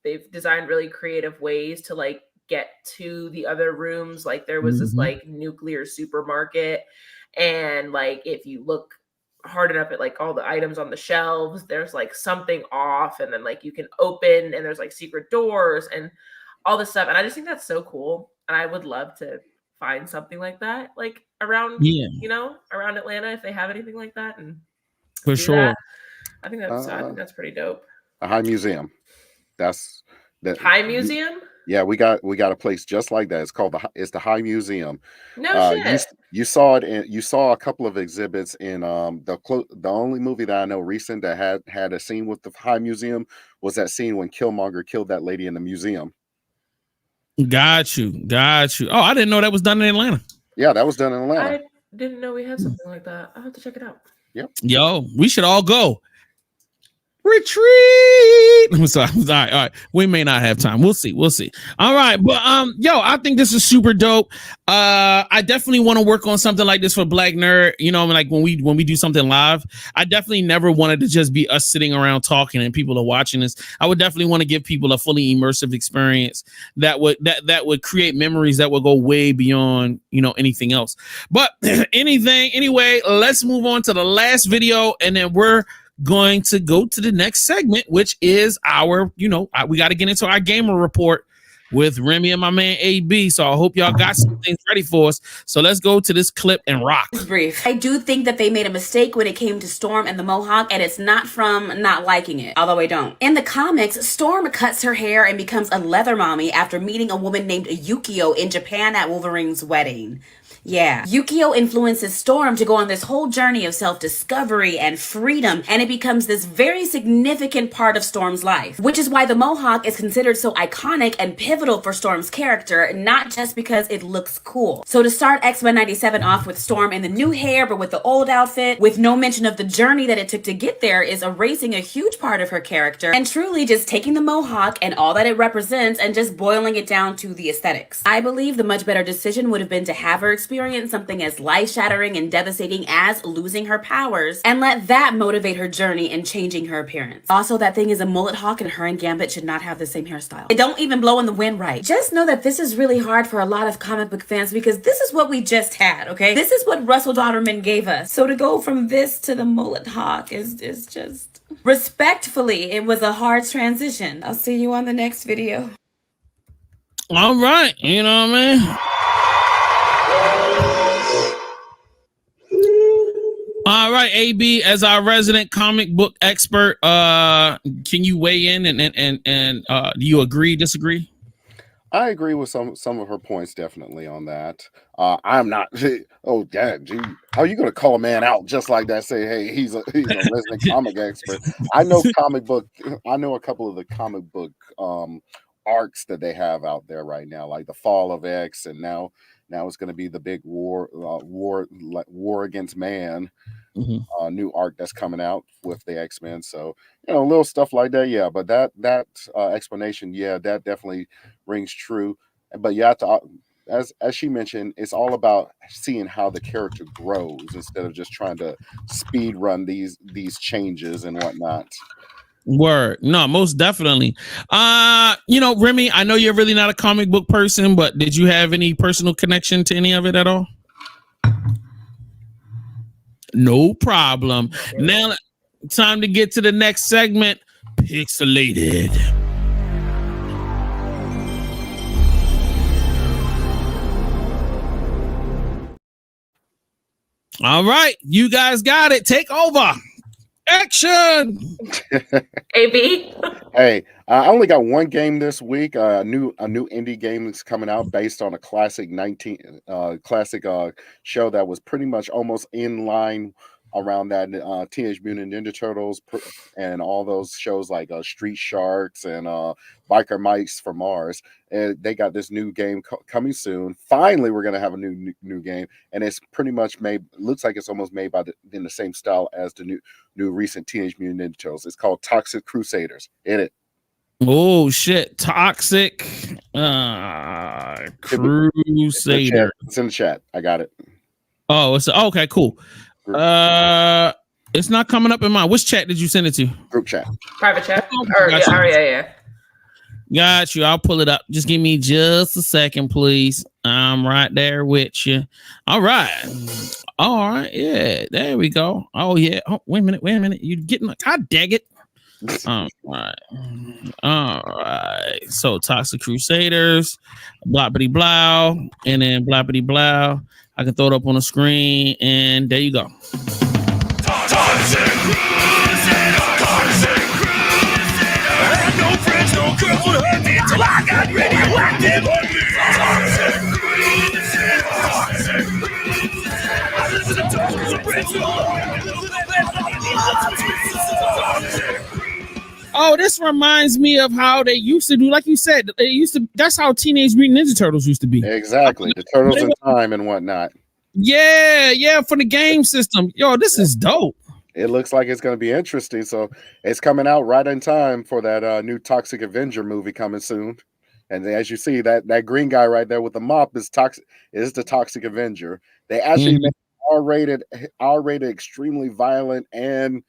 they've designed really creative ways to like get to the other rooms. Like there was this like nuclear supermarket, and like if you look hard enough at like all the items on the shelves, there's like something off, and then like you can open and there's like secret doors and all this stuff. And I just think that's so cool, and I would love to find something like that like around around Atlanta, if they have anything like that. And for sure, I think that's pretty dope. A high museum. That's that High Museum. Yeah, we got a place just like that. It's called the High Museum. No shit. You saw it. You saw a couple of exhibits in the only movie that I know recent that had a scene with the High Museum was that scene when Killmonger killed that lady in the museum. Got you. Oh, I didn't know that was done in Atlanta. Yeah, that was done in Atlanta. I didn't know we had something like that. I'll have to check it out. Yep. Yo, we should all go. Retreat. I'm sorry. All right. We may not have time. We'll see. All right. But yo, I think this is super dope. I definitely want to work on something like this for Black Nerd. You know, like when we do something live, I definitely never wanted to just be us sitting around talking and people are watching this. I would definitely want to give people a fully immersive experience that would create memories that would go way beyond, you know, anything else. But anyway, let's move on to the last video, and then we're going to go to the next segment, which is our, we got to get into our gamer report with Remy and my man AB. So I hope y'all got some things ready for us. So let's go to this clip and rock. Brief. I do think that they made a mistake when it came to Storm and the Mohawk, and it's not from not liking it, although I don't. In the comics, Storm cuts her hair and becomes a leather mommy after meeting a woman named Yukio in Japan at Wolverine's wedding. Yeah. Yukio influences Storm to go on this whole journey of self-discovery and freedom, and it becomes this very significant part of Storm's life, which is why the Mohawk is considered so iconic and pivotal for Storm's character, not just because it looks cool. So to start X-Men 97 off with Storm in the new hair, but with the old outfit, with no mention of the journey that it took to get there, is erasing a huge part of her character, and truly just taking the Mohawk and all that it represents and just boiling it down to the aesthetics. I believe the much better decision would have been to have her experience something as life-shattering and devastating as losing her powers, and let that motivate her journey in changing her appearance. Also, that thing is a mullet hawk, and her and Gambit should not have the same hairstyle. It don't even blow in the wind right. Just know that this is really hard for a lot of comic book fans, because this is what we just had, okay? This is what Russell Dauterman gave us. So to go from this to the mullet hawk is just... Respectfully, it was a hard transition. I'll see you on the next video. All right, you know what I mean? All right, AB, as our resident comic book expert, can you weigh in and do you agree, disagree? I agree with some of her points, definitely on that. I'm not. Oh, Dad, gee, how are you going to call a man out just like that? Say, hey, he's a resident comic expert. I know a couple of the comic book arcs that they have out there right now, like the Fall of X, and now it's going to be the big war against man. New arc that's coming out with the X-Men. So, little stuff like that. Yeah. But that explanation, yeah, that definitely rings true. But you have to, as she mentioned, it's all about seeing how the character grows instead of just trying to speed run these changes and whatnot. Word. No, most definitely. Remy, I know you're really not a comic book person, but did you have any personal connection to any of it at all? No problem. Now, time to get to the next segment, Pixelated. All right, you guys got it. Take over. Action. AB. Hey, I only got one game this week. A new indie game that's coming out based on a classic show that was pretty much almost in line around that Teenage Mutant Ninja Turtles and all those shows like Street Sharks and Biker Mice from Mars. And they got this new game coming soon. Finally, we're gonna have a new game, and it's pretty much made. Looks like it's almost made in the same style as the new recent Teenage Mutant Ninja Turtles. It's called Toxic Crusaders. In it. Oh shit! Toxic Crusader. It's in the chat. I got it. Oh, it's okay. Cool. It's not coming up in mine. Which chat did you send it to? Group chat. Private chat. Yeah. Got you. I'll pull it up. Just give me just a second, please. I'm right there with you. All right. Yeah. There we go. Oh yeah. Oh, wait a minute. You getting like, God dang it. All right. So Toxic Crusaders, bloppity blow, and then bloppity blow. I can throw it up on the screen, and there you go. Toxic Crusader, Toxic Crusader. I had no friends, no girls would hurt me till I got radioactive on me. Toxic Crusader, Toxic Crusader. I listen to talkers of friends so long. Oh, this reminds me of how they used to do, like you said, that's how Teenage Mutant Ninja Turtles used to be. Exactly. The Turtles in Time and whatnot. Yeah, for the game system. Yo, this is dope. It looks like it's going to be interesting. So it's coming out right in time for that new Toxic Avenger movie coming soon. And as you see, that green guy right there with the mop is the Toxic Avenger. They actually made R-rated, extremely violent and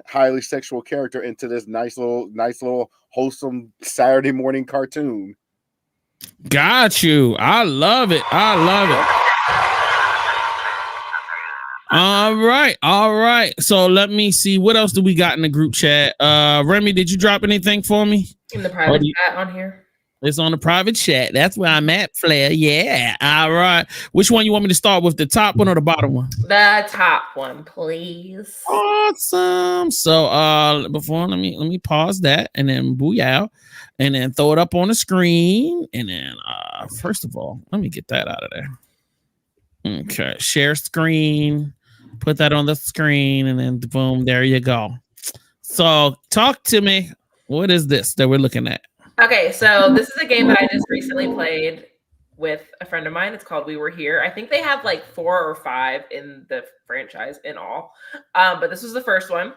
highly sexual character into this nice little wholesome Saturday morning cartoon. Got you. I love it. All right. So let me see. What else do we got in the group chat? Remy, did you drop anything for me? In the private chat on here. It's on the private chat. That's where I'm at, Flair. Yeah. All right. Which one you want me to start with? The top one or the bottom one? The top one, please. Awesome. So before let me pause that and then booyah and then throw it up on the screen. And then first of all, let me get that out of there. Okay. Share screen. Put that on the screen and then boom, there you go. So talk to me. What is this that we're looking at? Okay, so this is a game that I just recently played with a friend of mine. It's called We Were Here. I think they have like 4 or 5 in the franchise in all. But this was the first one.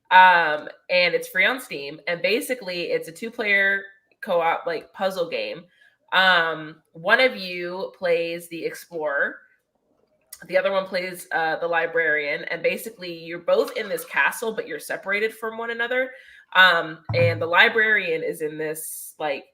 And it's free on Steam. And basically it's a 2-player co-op like puzzle game. One of you plays the explorer. The other one plays the librarian. And basically you're both in this castle, but you're separated from one another. And the librarian is in this like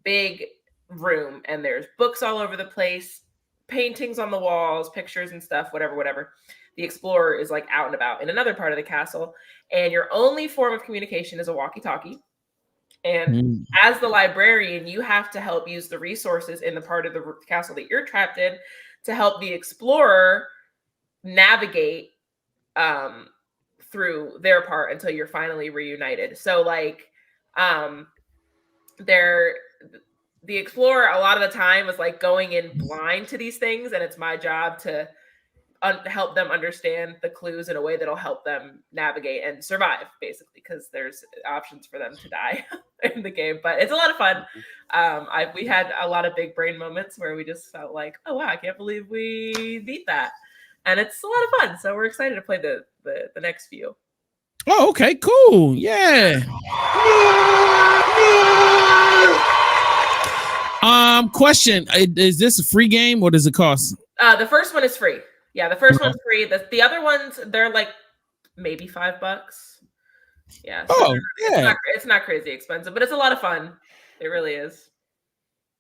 big room and there's books all over the place, paintings on the walls, pictures and stuff, whatever. The explorer is like out and about in another part of the castle. And your only form of communication is a walkie-talkie. And as the librarian, you have to help use the resources in the part of the castle that you're trapped in to help the explorer navigate, through their part until you're finally reunited. So like the explorer a lot of the time is like going in blind to these things, and it's my job to help them understand the clues in a way that'll help them navigate and survive, basically, because there's options for them to die in the game. But it's a lot of fun. We had a lot of big brain moments where we just felt like, oh wow, I can't believe we beat that. And it's a lot of fun. So we're excited to play the next few. Oh, okay, cool. Yeah. Question. Is this a free game or does it cost? The first one is free. Yeah, the first one's free. The other ones, they're like maybe $5. Yeah. So Oh, yeah. it's not crazy expensive, but it's a lot of fun. It really is.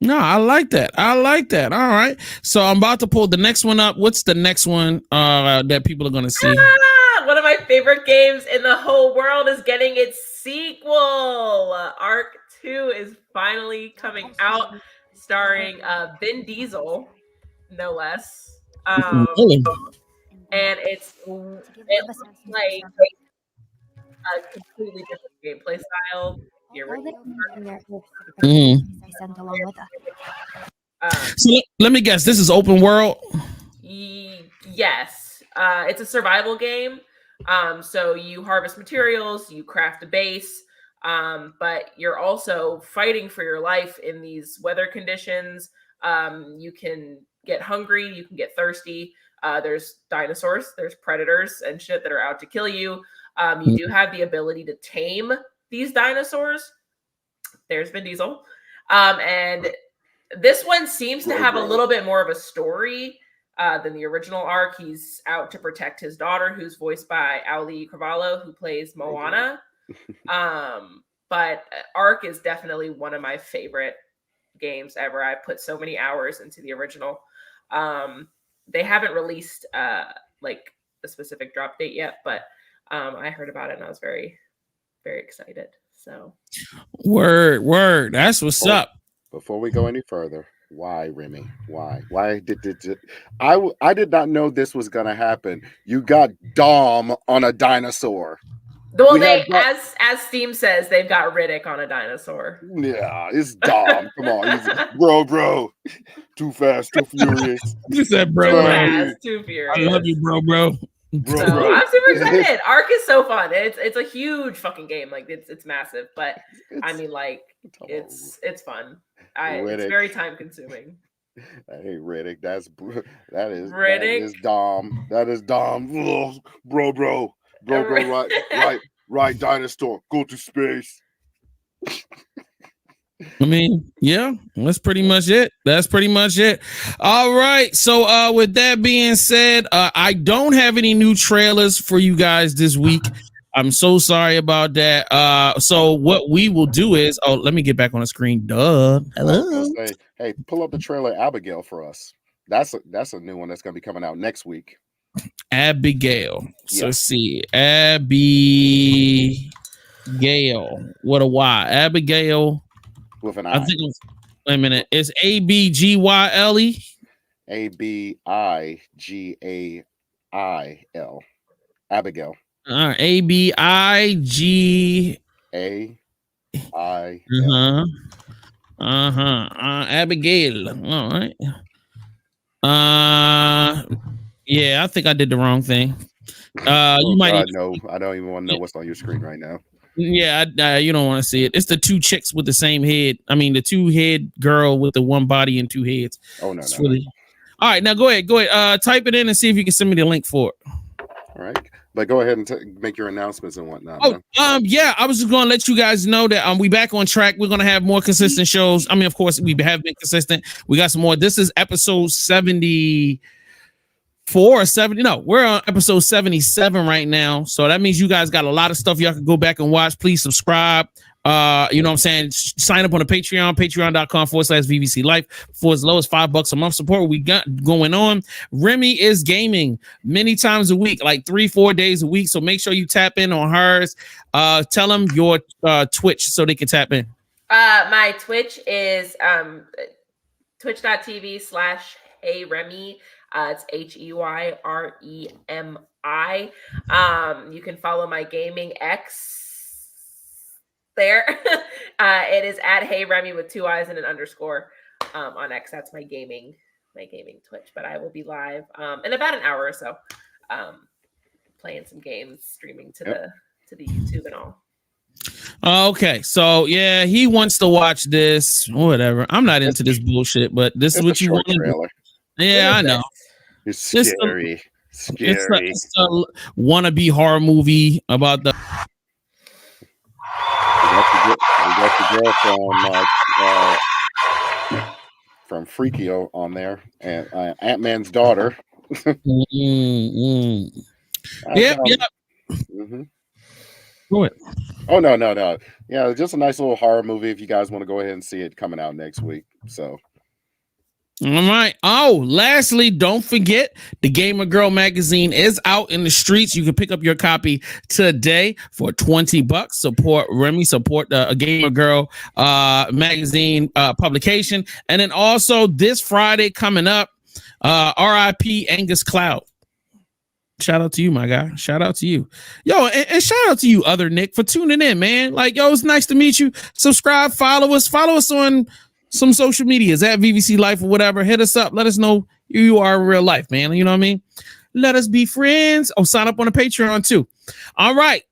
No, I like that. I like that. All right. So I'm about to pull the next one up. What's the next one that people are going to see? One of my favorite games in the whole world is getting its sequel. Arc 2 is finally coming out, starring Vin Diesel, no less. Really? And it looks like a completely different gameplay style. The original So let me guess. This is open world. Yes, it's a survival game. So you harvest materials, you craft a base, but you're also fighting for your life in these weather conditions. You can get hungry, you can get thirsty. There's dinosaurs, there's predators and shit that are out to kill you. You do have the ability to tame these dinosaurs. There's Vin Diesel. And this one seems to have a little bit more of a story than the original arc. He's out to protect his daughter, who's voiced by Ali Carvalho, who plays Moana. But Arc is definitely one of my favorite games ever. I put so many hours into the original. They haven't released like a specific drop date yet, but I heard about it and I was very, very excited. So Word. That's what's up. Before we go any further, why, Remy? Why did I did not know this was gonna happen. You got Dom on a dinosaur. Well, as Steam says, they've got Riddick on a dinosaur. Yeah, it's Dom. Come on, bro. Too fast, too furious. You said bro. Too fast, too furious. I love you, bro. So I'm super excited. Arc is so fun. It's a huge fucking game. Like it's massive, but I mean, like it's fun. It's very time consuming. Hey, Riddick, that is Riddick. That is Dom. That is Dom. Ugh, bro. Right, dinosaur. Go to space. I mean, yeah, that's pretty much it. All right. So with that being said, I don't have any new trailers for you guys this week. I'm so sorry about that. So what we will do is, let me get back on the screen. Duh. Hello. Hey, pull up the trailer Abigail for us. That's a new one that's gonna be coming out next week. Abigail. So Yes. see, Abigail. What a Y. Abigail. With an I. Wait a minute. It's Abgyle. Abigail. Abigail. ABIG. Abigail. All right. Yeah, I think I did the wrong thing. You might. No, I don't even want to know what's on your screen right now. Yeah, you don't want to see it. It's the two chicks with the same head. I mean, the two head girl with the one body and two heads. Oh no, really... All right, now go ahead. Type it in and see if you can send me the link for it. All right, but go ahead and make your announcements and whatnot. Yeah, I was just going to let you guys know that we back on track. We're going to have more consistent shows. I mean, of course, we have been consistent. We got some more. This is episode 74 or 70. No, we're on episode 77 right now. So that means you guys got a lot of stuff y'all can go back and watch. Please subscribe. You know what I'm saying? Sign up on the Patreon, patreon.com/VVC Life for as low as $5 a month. Support what we got going on. Remy is gaming many times a week, like 3-4 days a week. So make sure you tap in on hers. Tell them your Twitch so they can tap in. My Twitch is twitch.tv/HeyRemy. It's HEYREMI. You can follow my gaming X there. It is at Hey Remy with 2 eyes and an underscore on X. That's my gaming Twitch. But I will be live in about an hour or so, playing some games, streaming to the YouTube and all. Okay, so yeah, he wants to watch this. Whatever. I'm not into this bullshit, but this is what you want to do. Yeah, I know. It's scary. It's a wannabe horror movie about the. We got the girl from Freakio on there, and Ant-Man's daughter. Yep. Mm-hmm. Go ahead. Oh no. Yeah, just a nice little horror movie. If you guys want to go ahead and see it, coming out next week. So. All right. Oh, lastly, don't forget the Gamer Girl magazine is out in the streets. You can pick up your copy today for $20. Support Remy, support a Gamer Girl magazine publication. And then also this Friday coming up, RIP Angus Cloud. Shout out to you, my guy. Shout out to you. Yo, and shout out to you, other Nick, for tuning in, man. Like, yo, it's nice to meet you. Subscribe, follow us on some social medias at VVC Life or whatever. Hit us up. Let us know who you are in real life, man. You know what I mean? Let us be friends. Oh, sign up on the Patreon too. All right.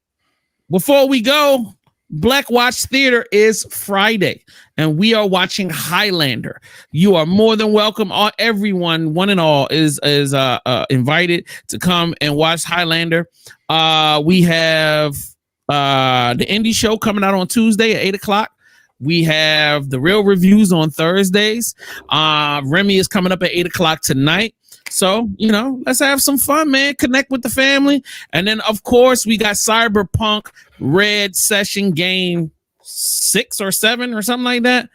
Before we go, Black Watch Theater is Friday, and we are watching Highlander. You are more than welcome. Everyone, one and all, is invited to come and watch Highlander. We have the indie show coming out on Tuesday at 8:00. We have the real reviews on Thursdays. Remy is coming up at 8:00 tonight. So, let's have some fun, man. Connect with the family. And then, of course, we got Cyberpunk Red Session Game 6 or 7 or something like that.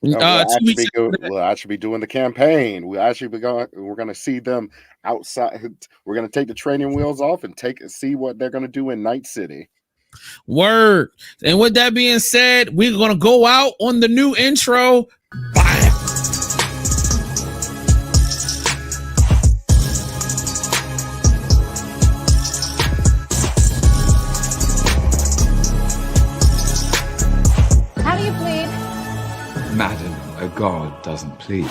We'll actually be doing the campaign. We're going to see them outside. We're going to take the training wheels off and see what they're going to do in Night City. Word. And with that being said, we're going to go out on the new intro. Bye. Madam, a god doesn't plead.